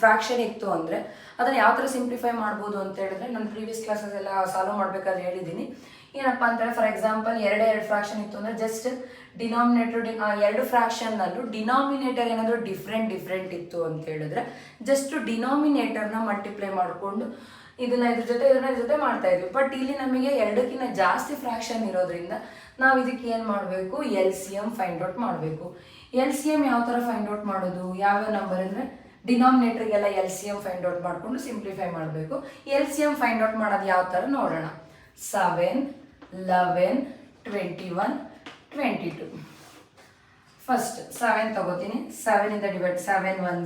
ಫ್ರಾಕ್ಷನ್ ಇತ್ತು ಅಂದರೆ ಅದನ್ನು ಯಾವ ಥರ ಸಿಂಪ್ಲಿಫೈ ಮಾಡ್ಬೋದು ಅಂತ ಹೇಳಿದ್ರೆ, ನಾನು ಪ್ರೀವಿಯಸ್ ಕ್ಲಾಸಸ್ ಎಲ್ಲ ಸಾಲ್ವ್ ಮಾಡಬೇಕಾದ್ರೆ ಹೇಳಿದ್ದೀನಿ. ಏನಪ್ಪ ಅಂತೇಳಿ, ಫಾರ್ ಎಕ್ಸಾಂಪಲ್ ಎರಡು ಫ್ರಾಕ್ಷನ್ ಇತ್ತು ಅಂದರೆ ಜಸ್ಟ್ ಡಿನಾಮಿನೇಟರ್, ಎರಡು ಫ್ರಾಕ್ಷನ್ನಲ್ಲೂ ಡಿನಾಮಿನೇಟರ್ ಏನಾದರೂ ಡಿಫ್ರೆಂಟ್ ಇತ್ತು ಅಂತ ಹೇಳಿದ್ರೆ ಜಸ್ಟ್ ಡಿನಾಮಿನೇಟರ್ನ ಮಲ್ಟಿಪ್ಲೈ ಮಾಡಿಕೊಂಡು ಇದನ್ನ ಇದ್ರ ಜೊತೆ ಮಾಡ್ತಾ ಇದ್ವಿ. ಬಟ್ ಇಲ್ಲಿ ನಮಗೆ ಎರಡಕ್ಕಿಂತ ಜಾಸ್ತಿ ಫ್ರಾಕ್ಷನ್ ಇರೋದ್ರಿಂದ ನಾವು ಇದಕ್ಕೆ ಏನು ಮಾಡಬೇಕು, LCM ಫೈಂಡ್ ಔಟ್ ಮಾಡಬೇಕು. LCM ಯಾವ ಥರ ಫೈಂಡ್ ಔಟ್ ಮಾಡೋದು, ಯಾವ್ಯಾವ ನಂಬರ್ ಅಂದರೆ ಡಿನಾಮಿನೇಟರ್ಗೆಲ್ಲ LCM ಫೈಂಡ್ ಔಟ್ ಮಾಡಿಕೊಂಡು ಸಿಂಪ್ಲಿಫೈ ಮಾಡಬೇಕು. LCM ಫೈಂಡ್ ಔಟ್ ಮಾಡೋದು ಯಾವ ಥರ ನೋಡೋಣ. 7 11 21 22. ಫಸ್ಟ್ 7 ತಗೋತೀನಿ. 7 ಇಂದ ಡಿವೈಡ್, 7 1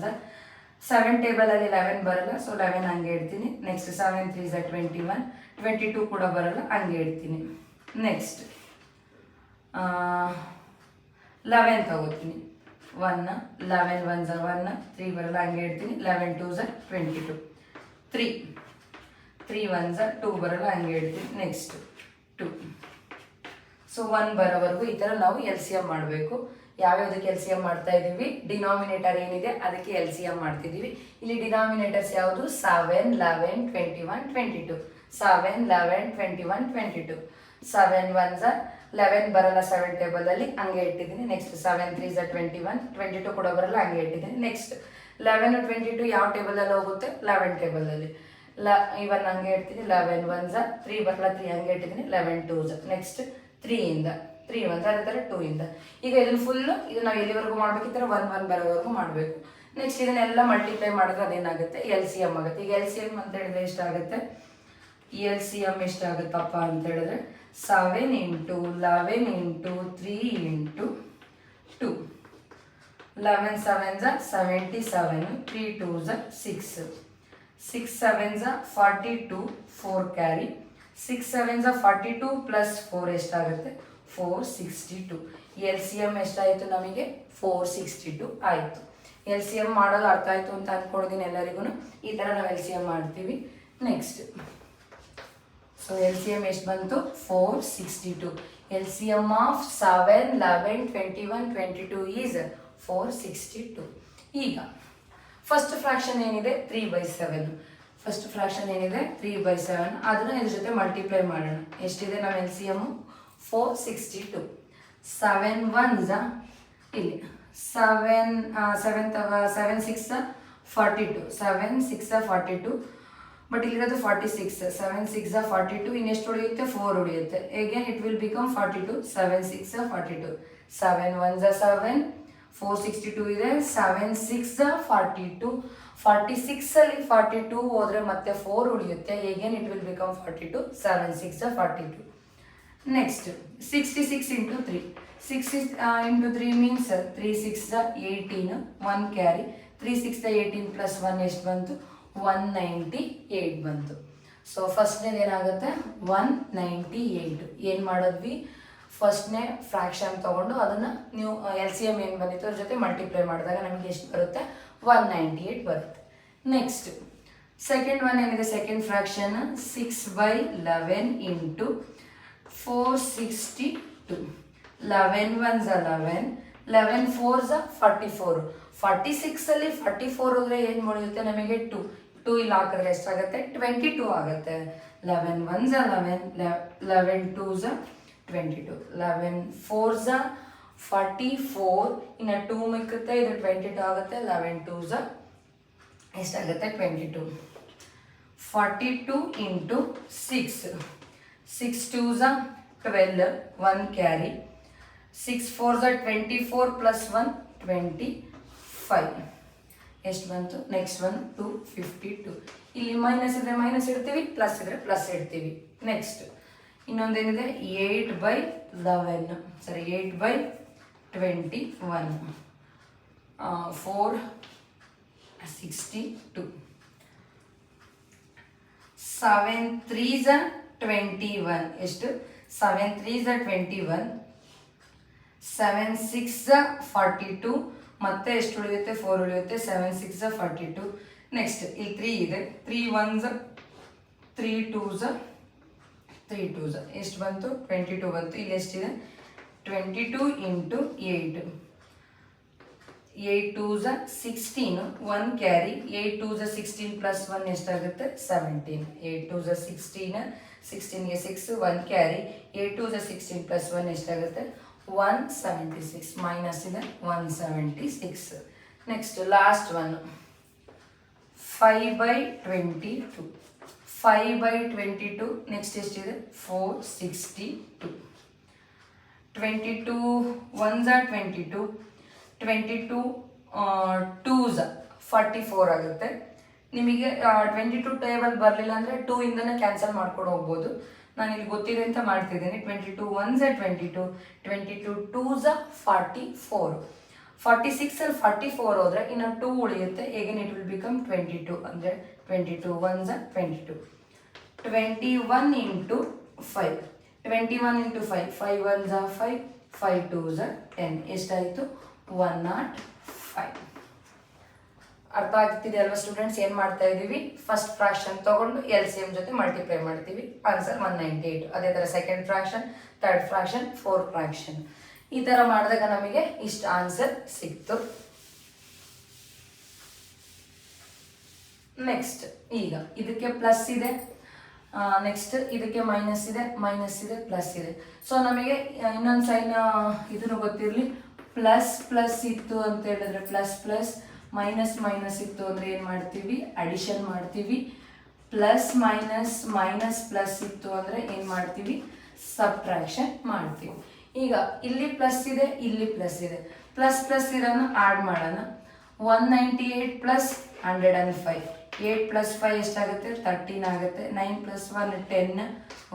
7 ಟೇಬಲಲ್ಲಿ 11 ಬರಲ್ಲ, ಸೊ 11 ಹಂಗೆ ಇಡ್ತೀನಿ. ನೆಕ್ಸ್ಟ್ 7 3 21, 22 ಕೂಡ ಬರಲ್ಲ, ಹಂಗೆ ಇಡ್ತೀನಿ. ನೆಕ್ಸ್ಟ್ 11 ತಗೋತೀನಿ. 1 11 1 1, 3 ಬರಲ್ಲ, ಹಂಗೆ ಇಡ್ತೀನಿ. 11 2 22, 3 1 2 ಬರಲ್ಲ, ಹಂಗೆ ಇಡ್ತೀನಿ. ನೆಕ್ಸ್ಟ್ 2. ಸೊ 1 ಬರೋವರೆಗೂ ಈ ಥರ ನಾವು LCM ಮಾಡಬೇಕು. ಯಾವ್ಯಾವುದಕ್ಕೆ LCM ಮಾಡ್ತಾ ಇದ್ದೀವಿ, ಡಿನಾಮಿನೇಟರ್ ಏನಿದೆ ಅದಕ್ಕೆ LCM ಮಾಡ್ತಿದ್ದೀವಿ. ಇಲ್ಲಿ ಡಿನಾಮಿನೇಟರ್ಸ್ ಯಾವುದು, 7 11 21 22, 7 11 21 22. 7 1 11 ಬರಲ್ಲ 7 ಟೇಬಲಲ್ಲಿ, ಹಂಗೆ ಇಟ್ಟಿದ್ದೀನಿ. ನೆಕ್ಸ್ಟ್ 7 3 21, 22 ಕೂಡ ಬರಲ್ಲ, ಹಂಗೆ ಇಟ್ಟಿದ್ದೀನಿ. ನೆಕ್ಸ್ಟ್ 11 22 ಯಾವ ಟೇಬಲಲ್ಲಿ ಹೋಗುತ್ತೆ, 11 ಟೇಬಲಲ್ಲಿ. ಹಂಗೆ ಇಡ್ತೀನಿ. 11 1 3 ಬರಲ್ಲ, 3 ಹಂಗೆ ಇಟ್ಟಿದ್ದೀನಿ. 11 2. ನೆಕ್ಸ್ಟ್ 3 ಇಂದ 3 1 ಅದೇ ಥರ 2 ಇಂದ. ಈಗ ಇದನ್ನು ಫುಲ್ಲು ಇದು ನಾವು ಎಲ್ಲಿವರೆಗೂ ಮಾಡಬೇಕಿದ್ರೆ 1 1 ಬರೋವರೆಗೂ ಮಾಡಬೇಕು. ನೆಕ್ಸ್ಟ್ ಇದನ್ನೆಲ್ಲ ಮಲ್ಟಿಪ್ಲೈ ಮಾಡಿದ್ರೆ ಅದೇನಾಗುತ್ತೆ ಎಲ್ ಸಿ ಎಮ್ ಆಗುತ್ತೆ. ಈಗ ಎಲ್ ಸಿ ಎಮ್ ಅಂತ ಹೇಳಿದ್ರೆ ಎಷ್ಟಾಗುತ್ತೆ, ಎಲ್ ಸಿ ಎಮ್ ಎಷ್ಟಾಗುತ್ತಪ್ಪ ಅಂತ ಹೇಳಿದ್ರೆ 7 × 11 × 3 × 2 11 7s 77 3 2s 6 6 7s 42 4 carry 6 7s 42 plus 4 ಎಷ್ಟಾಗುತ್ತೆ 462. ಎಲ್ ಸಿ ಎಮ್ ಎಷ್ಟಾಯಿತು ನಮಗೆ 462 ಆಯಿತು. ಎಲ್ ಸಿ ಎಮ್ ಮಾಡೋದು ಅರ್ಥ ಆಯಿತು ಅಂತ ಅಂದ್ಕೊಡ್ತೀನಿ ಎಲ್ಲರಿಗೂ. ಈ ಥರ ನಾವು ಎಲ್ ಸಿ ಎಮ್ ಮಾಡ್ತೀವಿ. Next so L C M ಎಷ್ಟು ಬಂತು 462. L C M of 7 11 21 22 is 462. ಈಗ ಫಸ್ಟ್ ಫ್ರಾಕ್ಷನ್ ಏನಿದೆ 3/7. ಫಸ್ಟ್ ಫ್ರಾಕ್ಷನ್ ಏನಿದೆ 3/7 ಅದನ್ನು ಇದ್ರ ಜೊತೆ ಮಲ್ಟಿಪ್ಲೈ ಮಾಡೋಣ. ಎಷ್ಟಿದೆ ನಮ್ಮ ಎಲ್ ಸಿ ಎಮ್ಮು 462. 7 1s ಇಲ್ಲಿ 7 6 42 7 6 42 ಬಟ್ ಇಲ್ಲಿರೋದು 46. 7 6 42 ಇನ್ನೆಷ್ಟು ಉಳಿಯುತ್ತೆ 4 ಉಳಿಯುತ್ತೆ. Again it will become 42. 7 6 42 7 1s 7 462 ಇದೆ. 7 6 42 46 ಅಲ್ಲಿ 42 ಹೋದ್ರೆ ಮತ್ತೆ 4 ಉಳಿಯುತ್ತೆ. Again it will become 42. 7 6 42. Next 66 × 3 6 × 3 means 3 6 18 1 carry 3 6 18 plus 1 ಎಷ್ಟು ಬಂತು 198 ಬಂತು. ಸೊ ಫಸ್ಟ್ನೇದು ಏನಾಗುತ್ತೆ 198. ಏನು ಮಾಡಿದ್ವಿ ಫಸ್ಟ್ನೇ ಫ್ರಾಕ್ಷನ್ ತೊಗೊಂಡು ಅದನ್ನು ನೀವು ಎಲ್ ಸಿ ಎಮ್ ಏನು ಬಂದಿತ್ತು ಅದ್ರ ಜೊತೆ ಮಲ್ಟಿಪ್ಲೈ ಮಾಡಿದಾಗ ನಮಗೆ ಎಷ್ಟು ಬರುತ್ತೆ 198 ಬರುತ್ತೆ. ನೆಕ್ಸ್ಟ್ ಸೆಕೆಂಡ್ ಒನ್ ಏನಿದೆ ಸೆಕೆಂಡ್ ಫ್ರಾಕ್ಷನ್ 6/11 × 462 11 1s 11 11 4s 44 46 ಅಲ್ಲಿ 44 ಹೋದ್ರೆ ಏನು ಉಳಿಯುತ್ತೆ ನಮಗೆ 2 ಇಲ್ಲಿ ಹಾಕಿದ್ರೆ ಎಷ್ಟಾಗುತ್ತೆ 22 ಆಗುತ್ತೆ. 11 1s 11 11 2s 22 11 4s 44 ಇನ್ನು 2 ಮಿಕ್ಕುತ್ತೆ ಇದು 22 ಆಗುತ್ತೆ. 11 2s ಎಷ್ಟಾಗುತ್ತೆ 22. 42 × 6 6 2s 12 1 ಕ್ಯಾರಿ 6 4s 24 ಪ್ಲಸ್ 1 25 ಎಷ್ಟು ಬಂತು ನೆಕ್ಸ್ಟ್ ಒನ್ 252. ಇಲ್ಲಿ ಮೈನಸ್ ಇದ್ರೆ ಮೈನಸ್ ಇಡ್ತೀವಿ ಪ್ಲಸ್ ಇದ್ರೆ ಪ್ಲಸ್ ಇಡ್ತೀವಿ. ನೆಕ್ಸ್ಟ್ ಇನ್ನೊಂದೇನಿದೆ 8/11 ಸರಿ 8/21 462 7 3s 21 ಎಷ್ಟು 7 3s 21 7 6 42 ಮತ್ತೆ ಎಷ್ಟು ಉಳಿಯುತ್ತೆ 4 ಉಳಿಯುತ್ತೆ 7 6 42. ನೆಕ್ಸ್ಟ್ ಇಲ್ಲಿ 3 ಇದೆ 3 1s 3 2s 3 2s ಎಷ್ಟು ಬಂತು 22 ಬಂತು. ಇಲ್ಲಿ ಎಷ್ಟಿದೆ 22 × 8 8 2s 16 1 ಕ್ಯಾರಿ 8 2s 16 ಪ್ಲಸ್ 1 ಎಷ್ಟಾಗುತ್ತೆ 17 8 2s 16 16ಗೆ 6 1 ಕ್ಯಾರಿ 8 2s 16 ಪ್ಲಸ್ 1 ಎಷ್ಟಾಗುತ್ತೆ 176 ಮೈನಸ್ ಇದೆ 176. ನೆಕ್ಸ್ಟ್ ಲಾಸ್ಟ್ ಒನ್ 5/22 5/22 ನೆಕ್ಸ್ಟ್ ಎಷ್ಟಿದೆ 462 22 1s 22 22 2s 44 ಆಗುತ್ತೆ. ನಿಮಗೆ 22 ಟೇಬಲ್ ಬರಲಿಲ್ಲ ಅಂದರೆ 2 ಇಂದನೇ ಕ್ಯಾನ್ಸಲ್ ಮಾಡ್ಕೊಂಡು ಹೋಗ್ಬೋದು. ನಾನು ಇಲ್ಲಿ ಗೊತ್ತಿದೆ ಅಂತ ಮಾಡ್ತಿದ್ದೀನಿ. 22 1s 22 22 2s 44 46 ಅಲ್ಲಿ 44 ಹೋದ್ರೆ ಇನ್ನು 2 ಉಳಿಯುತ್ತೆ. ಹೇಗೆ ಇಟ್ ವಿಲ್ ಬಿಕಮ್ 22 ಅಂದರೆ 22 1s 22 21 × 5 21 × 5 5 1s 5 5 2s 10 ಎಷ್ಟಾಯಿತು 105. ಅರ್ಥ ಆಗ್ತಿದೆ ಅಲ್ವಾ ಸ್ಟೂಡೆಂಟ್ಸ್ ಏನು ಮಾಡ್ತಾ ಇದ್ದೀವಿ ಫಸ್ಟ್ ಫ್ರಾಕ್ಷನ್ ತೊಗೊಂಡು ಎಲ್ ಸಿ ಎಮ್ ಜೊತೆ ಮಲ್ಟಿಪ್ಲೈ ಮಾಡ್ತೀವಿ ಆನ್ಸರ್ 198. ಅದೇ ಥರ second fraction third fraction fourth fraction ಈ ಥರ ಮಾಡಿದಾಗ ನಮಗೆ ಇಷ್ಟು ಆನ್ಸರ್ ಸಿಕ್ತು. ನೆಕ್ಸ್ಟ್ ಈಗ ಇದಕ್ಕೆ ಪ್ಲಸ್ ಇದೆ ನೆಕ್ಸ್ಟ್ ಇದಕ್ಕೆ ಮೈನಸ್ ಇದೆ ಪ್ಲಸ್ ಇದೆ. ಸೊ ನಮಗೆ ಇನ್ನೊಂದು ಸೈನ್ ಇದನ್ನು ಗೊತ್ತಿರಲಿ ಪ್ಲಸ್ ಪ್ಲಸ್ ಇತ್ತು ಅಂತ ಹೇಳಿದ್ರೆ ಪ್ಲಸ್ ಪ್ಲಸ್ ಮೈನಸ್ ಮೈನಸ್ ಇತ್ತು ಅಂದರೆ ಏನು ಮಾಡ್ತೀವಿ ಅಡಿಷನ್ ಮಾಡ್ತೀವಿ. ಪ್ಲಸ್ ಮೈನಸ್ ಮೈನಸ್ ಪ್ಲಸ್ ಇತ್ತು ಅಂದರೆ ಏನು ಮಾಡ್ತೀವಿ ಸಬ್ಟ್ರಾಕ್ಷನ್ ಮಾಡ್ತೀವಿ. ಈಗ ಇಲ್ಲಿ ಪ್ಲಸ್ ಇದೆ, ಇಲ್ಲಿ ಪ್ಲಸ್ ಇದೆ. ಪ್ಲಸ್ ಪ್ಲಸ್ ಇರೋನು ಆ್ಯಡ್ ಮಾಡೋಣ. 198 ಪ್ಲಸ್ 105. 8 ಪ್ಲಸ್ 5 ಎಷ್ಟಾಗುತ್ತೆ? 13 ಆಗುತ್ತೆ. 9 ಪ್ಲಸ್ 1 10.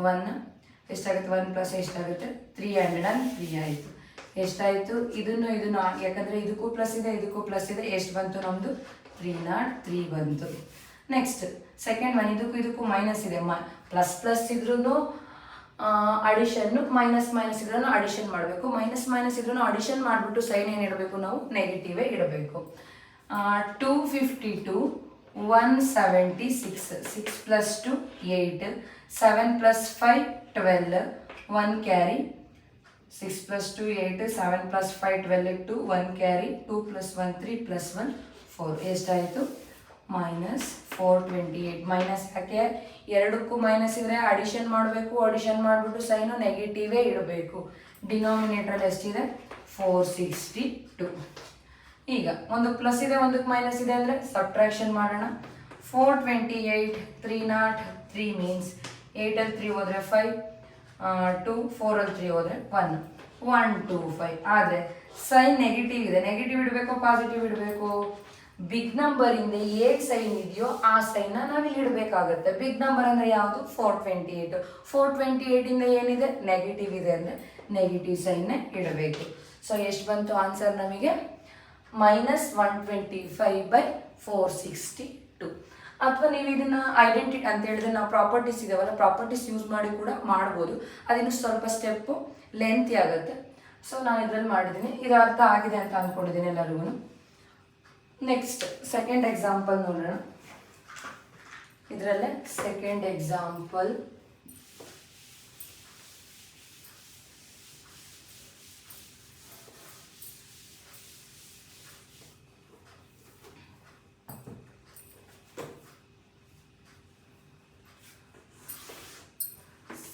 1 ಎಷ್ಟಾಗುತ್ತೆ? 1 ಪ್ಲಸ್ ಎಷ್ಟಾಗುತ್ತೆ? 303 ಆಯಿತು. ಎಷ್ಟಾಯಿತು? ಇದನ್ನು ಯಾಕಂದರೆ ಇದಕ್ಕೂ ಪ್ಲಸ್ ಇದೆ, ಇದಕ್ಕೂ ಪ್ಲಸ್ ಇದೆ. ಎಷ್ಟು ಬಂತು ನಮ್ಮದು? 303 ಬಂತು. ನೆಕ್ಸ್ಟ್ ಸೆಕೆಂಡ್ ಒನ್, ಇದಕ್ಕೂ ಮೈನಸ್ ಇದೆ. ಪ್ಲಸ್ ಪ್ಲಸ್ ಇದ್ರೂ ಅಡಿಷನ್ನು, ಮೈನಸ್ ಮೈನಸ್ ಇದ್ರೂ ಅಡಿಷನ್ ಮಾಡಬೇಕು. ಮೈನಸ್ ಮೈನಸ್ ಇದ್ರೂ ಅಡಿಷನ್ ಮಾಡಿಬಿಟ್ಟು ಸೈನ್ ಏನು ಇಡಬೇಕು ನಾವು? ನೆಗೆಟಿವೇ ಇಡಬೇಕು. 252, 176, 6 plus 2 8, 7 plus 5 12, 1 carry. 6 plus 2 8, 7 plus 5 12 2, 1 carry. 2 plus 1 3 plus 1 4. ಎಷ್ಟಾಯಿತು? -428. ಮೈನಸ್ ಯಾಕೆ? ಎರಡಕ್ಕೂ ಮೈನಸ್ ಇದ್ರೆ ಅಡಿಷನ್ ಮಾಡಬೇಕು. ಅಡಿಷನ್ ಮಾಡಿಬಿಟ್ಟು ಸೈನು ನೆಗೆಟಿವೇ ಇಡಬೇಕು. ಡಿನಾಮಿನೇಟ್ರಲ್ಲಿ ಎಷ್ಟಿದೆ? 462. ಈಗ ಒಂದು ಪ್ಲಸ್ ಇದೆ, ಒಂದಕ್ಕೆ ಮೈನಸ್ ಇದೆ ಅಂದರೆ ಸಬ್ಟ್ರಾಕ್ಷನ್ ಮಾಡೋಣ. 428, 303 ಮೀನ್ಸ್ 8ಅಲ್ಲಿ 3 ಹೋದರೆ 5, 2 4ಅಲ್ಲಿ 3 ಹೋದರೆ 1, 125. ಆದರೆ ಸೈನ್ ನೆಗೆಟಿವ್ ಇದೆ. ನೆಗೆಟಿವ್ ಇಡಬೇಕು, ಪಾಸಿಟಿವ್ ಇಡಬೇಕು? ಬಿಗ್ ನಂಬರಿಂದ ಏಟ್ ಸೈನ್ ಇದೆಯೋ ಆ ಸೈನ್ನ ನಾವಿಲ್ಲಿ ಇಡಬೇಕಾಗುತ್ತೆ. ಬಿಗ್ ನಂಬರ್ ಅಂದರೆ ಯಾವುದು? 428. 428ಇಂದ ಏನಿದೆ? ನೆಗೆಟಿವ್ ಇದೆ ಅಂದರೆ ನೆಗೆಟಿವ್ ಸೈನ್ನೇ ಇಡಬೇಕು. ಸೊ ಎಷ್ಟು ಬಂತು ಆನ್ಸರ್ ನಮಗೆ? -125/462. ಅಥವಾ ನೀವು ಇದನ್ನು ಐಡೆಂಟಿಟಿ ಅಂತ ಹೇಳಿದ್ರೆ ನಾವು ಪ್ರಾಪರ್ಟೀಸ್ ಇದಾವಲ್ಲ, ಪ್ರಾಪರ್ಟೀಸ್ ಯೂಸ್ ಮಾಡಿ ಕೂಡ ಮಾಡ್ಬೋದು. ಅದಿನ್ನು ಸ್ವಲ್ಪ ಸ್ಟೆಪ್ಪು ಲೆಂತಿ ಆಗುತ್ತೆ. ಸೊ ನಾನು ಇದರಲ್ಲಿ ಮಾಡಿದ್ದೀನಿ. ಇದು ಅರ್ಥ ಆಗಿದೆ ಅಂತ ಅಂದ್ಕೊಂಡಿದ್ದೀನಿ ಎಲ್ಲರಿಗೂ. ನೆಕ್ಸ್ಟ್ ಸೆಕೆಂಡ್ ಎಕ್ಸಾಂಪಲ್ ನೋಡೋಣ. ಇದರಲ್ಲೇ ಸೆಕೆಂಡ್ ಎಕ್ಸಾಂಪಲ್.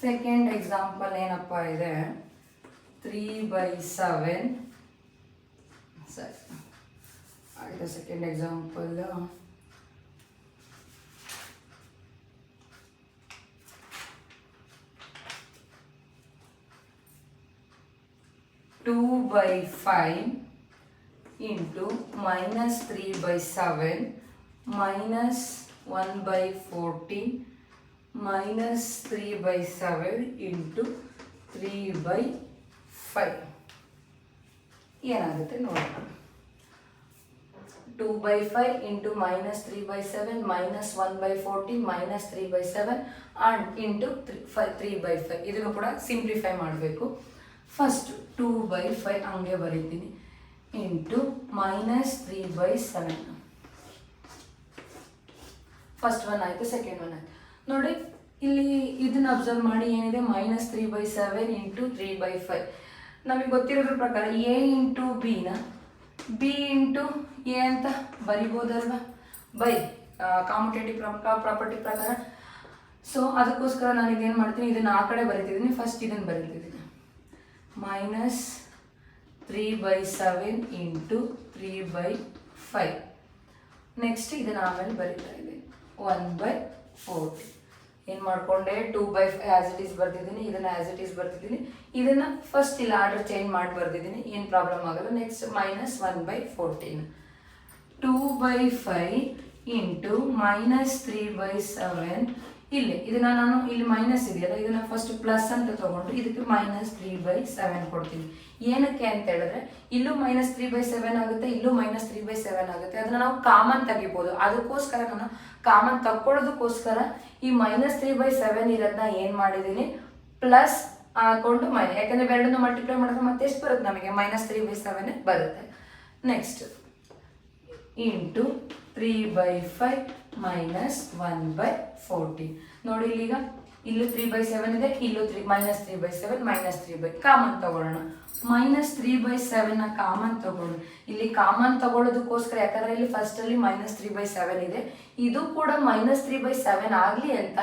ಸೆಕೆಂಡ್ ಎಕ್ಸಾಂಪಲ್ ಏನಪ್ಪ ಇದೆ? 3/7. ಸರಿ ಆಗಿದೆ second example. 2/5 into -3/7 minus 1/14 minus 3/7 into 3/5 ಏನಾಗುತ್ತೆ ನೋಡೋಣ. 2/5 into -3/7 minus 1/14 minus 3/7 and into 3/5. ಇದನ್ನು ಕೂಡ ಸಿಂಪ್ಲಿಫೈ ಮಾಡಬೇಕು. ಫಸ್ಟ್ 2/5 ಹಂಗೆ ಬರೀತೀನಿ ಇಂಟು -3/7. ಫಸ್ಟ್ ಒನ್ ಆಯಿತು, ಸೆಕೆಂಡ್ ಒನ್ ಆಯಿತು. ನೋಡಿ ಇಲ್ಲಿ ಇದನ್ನು ಅಬ್ಸರ್ವ್ ಮಾಡಿ, ಏನಿದೆ? -3/7 ಇಂಟು 3/5. ನಮಗೆ ಗೊತ್ತಿರೋದ್ರ ಪ್ರಕಾರ ಎ ಇಂಟು ಬಿನ ಬಿ ಇಂಟು ಎ ಅಂತ ಬರಿಬೋದಲ್ವಾ ಬೈ ಕಾಮ್ಯುಟೇಟಿವ್ ಪ್ರಾಪರ್ಟಿ ಪ್ರಕಾರ. ಸೊ ಅದಕ್ಕೋಸ್ಕರ ನಾನು ಇದೇನು ಮಾಡ್ತೀನಿ, ಇದನ್ನು ಆ ಕಡೆ ಬರೀತಿದ್ದೀನಿ. ಫಸ್ಟ್ ಇದನ್ನು ಬರೀತಿದ್ದೀನಿ -3/7 ಇಂಟು 3/5. ನೆಕ್ಸ್ಟ್ ಇದನ್ನು ಆಮೇಲೆ ಬರೀತಾ ಇದ್ದೀನಿ 1/40. ಏನು ಮಾಡಿಕೊಂಡೆ? 2/5 ಆ್ಯಸ್ ಇಟ್ ಈಸ್ ಬರ್ತಿದ್ದೀನಿ, ಇದನ್ನು ಆ್ಯಸ್ ಇಟ್ ಈಸ್ ಬರ್ತಿದ್ದೀನಿ. ಇದನ್ನು ಫಸ್ಟ್ ಇಲ್ಲಿ ಆರ್ಡರ್ ಚೇಂಜ್ ಮಾಡಿ ಬರ್ತಿದ್ದೀನಿ, ಏನು ಪ್ರಾಬ್ಲಮ್ ಆಗಲ್ಲ. ನೆಕ್ಸ್ಟ್ -1/14. 2/5 ಇಂಟು -3/7. ಇಲ್ಲಿ ಇದನ್ನು ನಾನು ಇಲ್ಲಿ ಮೈನಸ್ ಇದೆಯಲ್ಲ, ಇದನ್ನು ಫಸ್ಟ್ ಪ್ಲಸ್ ಅಂತ ತೊಗೊಂಡು ಇದಕ್ಕೆ -3/7 ಕೊಡ್ತೀನಿ. ಏನಕ್ಕೆ ಅಂತ ಹೇಳಿದ್ರೆ ಇಲ್ಲೂ -3/7 ಆಗುತ್ತೆ, ಇಲ್ಲೂ -3/7 ಆಗುತ್ತೆ. ಅದನ್ನು ನಾವು ಕಾಮನ್ ತೆಗಿಬೋದು. ಅದಕ್ಕೋಸ್ಕರ ನಾನು ಕಾಮನ್ ತಕ್ಕೊಳ್ಳೋದಕ್ಕೋಸ್ಕರ ಈ -3/7 ಇರೋದನ್ನ ಏನು ಮಾಡಿದ್ದೀನಿ, ಪ್ಲಸ್ ಹಾಕೊಂಡು ಮೈನಸ್. ಯಾಕಂದರೆ ಎರಡನ್ನು ಮಲ್ಟಿಪ್ಲೈ ಮಾಡಿದ್ರೆ ಮತ್ತೆ ಎಷ್ಟು ಬರುತ್ತೆ ನಮಗೆ? -3/7 ಬರುತ್ತೆ. Next into 3/5 minus 1/40. ನೋಡಿ ಇಲ್ಲಿಗ ಇಲ್ಲೂ 3/7 ಇದೆ, ಇಲ್ಲೂ -3/7 -3/5 ಕಾಮನ್ ತಗೊಳ್ಳೋಣ. -3/7 ಕಾಮನ್ ತಗೊಳ್ಳೋಣ. ಇಲ್ಲಿ ಕಾಮನ್ ತಗೊಳ್ಳೋದಕ್ಕೋಸ್ಕರ, ಯಾಕಂದ್ರೆ ಇಲ್ಲಿ ಫಸ್ಟ್ ಅಲ್ಲಿ -3/7 ಇದೆ, ಇದು ಕೂಡ -3/7 ಆಗಲಿ ಅಂತ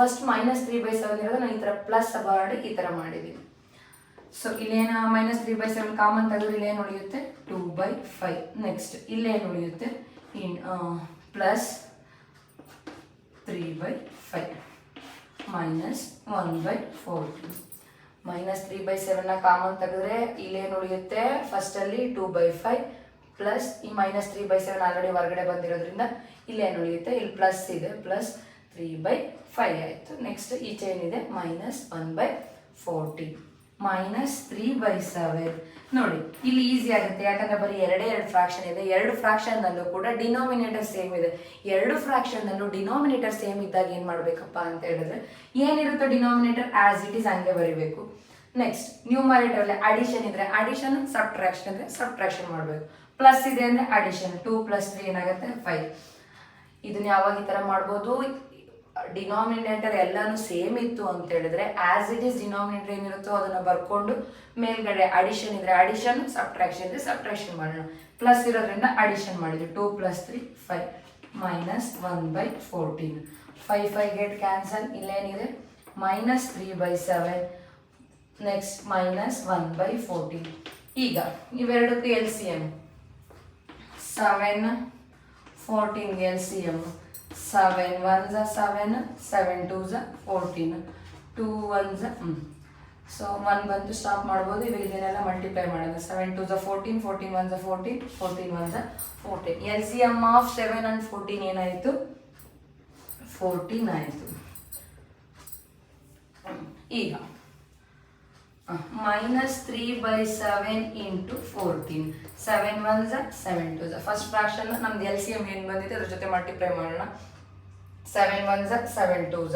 ಫಸ್ಟ್ -3/7 ಇರೋದು ನಾನು ಈ ಥರ ಪ್ಲಸ್ ಮಾಡಿ ಈ ಥರ ಮಾಡಿದ್ದೀನಿ. ಸೊ ಇಲ್ಲೇನ -3/7 ಕಾಮನ್ ತೆಗೆದ್ರೆ ಇಲ್ಲೇನು ಉಳಿಯುತ್ತೆ? 2/5. ನೆಕ್ಸ್ಟ್ ಇಲ್ಲೇನು ಉಳಿಯುತ್ತೆ? ಪ್ಲಸ್ 3/5 minus 1/40 -3/7 ಕಾಮನ್ ತೆಗೆದ್ರೆ ಇಲ್ಲೇನು ಉಳಿಯುತ್ತೆ, ಫಸ್ಟಲ್ಲಿ 2/5 ಪ್ಲಸ್ ಈ -3/7 ಆಲ್ರೆಡಿ ಹೊರಗಡೆ ಬಂದಿರೋದ್ರಿಂದ ಇಲ್ಲೇನು ಉಳಿಯುತ್ತೆ, ಇಲ್ಲಿ ಪ್ಲಸ್ ಇದೆ, ಪ್ಲಸ್ 3/5 ಆಯಿತು. ನೆಕ್ಸ್ಟ್ ಈಚೆ ಏನಿದೆ -1/40 -3/7. ನೋಡಿ ಇಲ್ಲಿ ಈಸಿ ಆಗುತ್ತೆ, ಯಾಕಂದ್ರೆ ಬರೀ ಎರಡು ಫ್ರಾಕ್ಷನ್ ಇದೆ. ಎರಡು ಫ್ರಾಕ್ಷನ್ನಲ್ಲೂ ಕೂಡ ಡಿನಾಮಿನೇಟರ್ ಸೇಮ್ ಇದೆ. ಎರಡು ಫ್ರಾಕ್ಷನ್ನಲ್ಲೂ ಡಿನಾಮಿನೇಟರ್ ಸೇಮ್ ಇದ್ದಾಗ ಏನು ಮಾಡಬೇಕಪ್ಪ ಅಂತ ಹೇಳಿದ್ರೆ, ಏನಿರುತ್ತೋ ಡಿನಾಮಿನೇಟರ್ ಆಸ್ ಇಟ್ ಈಸ್ ಹಂಗೆ ಬರೀಬೇಕು. ನೆಕ್ಸ್ಟ್ ನ್ಯೂಮರೇಟರಲ್ಲಿ ಅಡಿಷನ್ ಇದ್ರೆ ಅಡಿಷನ್, ಸಬ್ಟ್ರಾಕ್ಷನ್ ಇದ್ರೆ ಸಬ್ಟ್ರಾಕ್ಷನ್ ಮಾಡಬೇಕು. ಪ್ಲಸ್ ಇದೆ ಅಂದರೆ ಅಡಿಷನ್, 2 + 3 ಏನಾಗುತ್ತೆ 5. ಇದನ್ನ ಯಾವಾಗ ಈ ಥರ ಮಾಡ್ಬೋದು, ಡಿನಾಮಿನೇಟರ್ ಎಲ್ಲಾನು ಸೇಮ್ ಇತ್ತು ಅಂತ ಹೇಳಿದ್ರೆ ಆಸ್ ಇಟ್ ಈಸ್ ಡಿನಾಮಿನೇಟರ್ ಏನಿರುತ್ತೋ ಅದನ್ನ ಬರ್ಕೊಂಡು ಮೇಲ್ಗಡೆ ಅಡಿಷನ್ ಇದ್ರೆ ಅಡಿಷನ್, ಸಬ್ಟ್ರಾಕ್ಷನ್ ಇದ್ರೆ ಸಬ್ಟ್ರಾಕ್ಷನ್ ಮಾಡೋಣ. ಪ್ಲಸ್ ಇರೋದ್ರಿಂದ ಅಡಿಷನ್ ಮಾಡಿದ್ವಿ, 2 + 3 5 -1/14. 5 ಗೆಟ್ ಕ್ಯಾನ್ಸಲ್, ಇಲ್ಲೇನಿದೆ -3/7 ನೆಕ್ಸ್ಟ್ -1/14. ಈಗ ಇವೆರಡಕ್ಕೂ LCM 7 14 LCM 7 1s 7 7 2s 14 2 1s so 1 ಬಂತು, ಸ್ಟಾಪ್ ಮಾಡ್ಬೋದು. ಇವಾಗ ಇದನ್ನೆಲ್ಲ ಮಲ್ಟಿಪ್ಲೈ ಮಾಡೋಣ. 7 2s 14 14 1s 14 14 1s 14. LCM of 7 and 14 ಏನಾಯಿತು, 14 ಆಯಿತು. ಈಗ -3/7 into 14 7 1s 7 2s. First fraction ನಮ್ದು LCM ಏನು ಬಂದಿದೆ ಅದ್ರ ಜೊತೆ ಮಲ್ಟಿಪ್ಲೈ ಮಾಡೋಣ. 7 1s 7 2s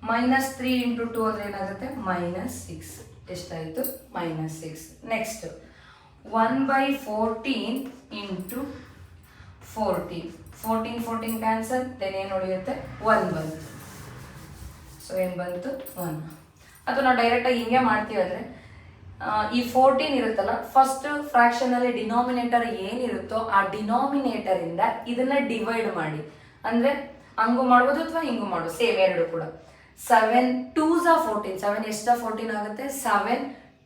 -3 into 2 ಅಂದ್ರೆ ಏನಾಗುತ್ತೆ -6. ಎಷ್ಟಾಯಿತು -6. ನೆಕ್ಸ್ಟ್ 1/14 into 14 14 14 ಕ್ಯಾನ್ಸಲ್, ದೆನ್ ಏನು ಉಳಿಯುತ್ತೆ 1 ಬಂತು. ಸೊ ಏನು ಬಂತು 1. ಅದು ನಾವು ಡೈರೆಕ್ಟಾಗಿ ಹಿಂಗೆ ಮಾಡ್ತೀವಿ ಅಂದರೆ ಈ 14 ಇರುತ್ತಲ್ಲ, ಫಸ್ಟ್ ಫ್ರಾಕ್ಷನಲ್ಲಿ ಡಿನಾಮಿನೇಟರ್ ಏನಿರುತ್ತೋ ಆ ಡಿನಾಮಿನೇಟರಿಂದ ಇದನ್ನ ಡಿವೈಡ್ ಮಾಡಿ, ಅಂದರೆ ಹಂಗೂ ಮಾಡ್ಬೋದು ಅಥವಾ ಹಿಂಗೂ ಮಾಡ್ಬೋದು, ಸೇಮ್ ಎರಡು ಕೂಡ. 7 2s 14 7 ಎಷ್ಟು 14 ಆಗುತ್ತೆ, 7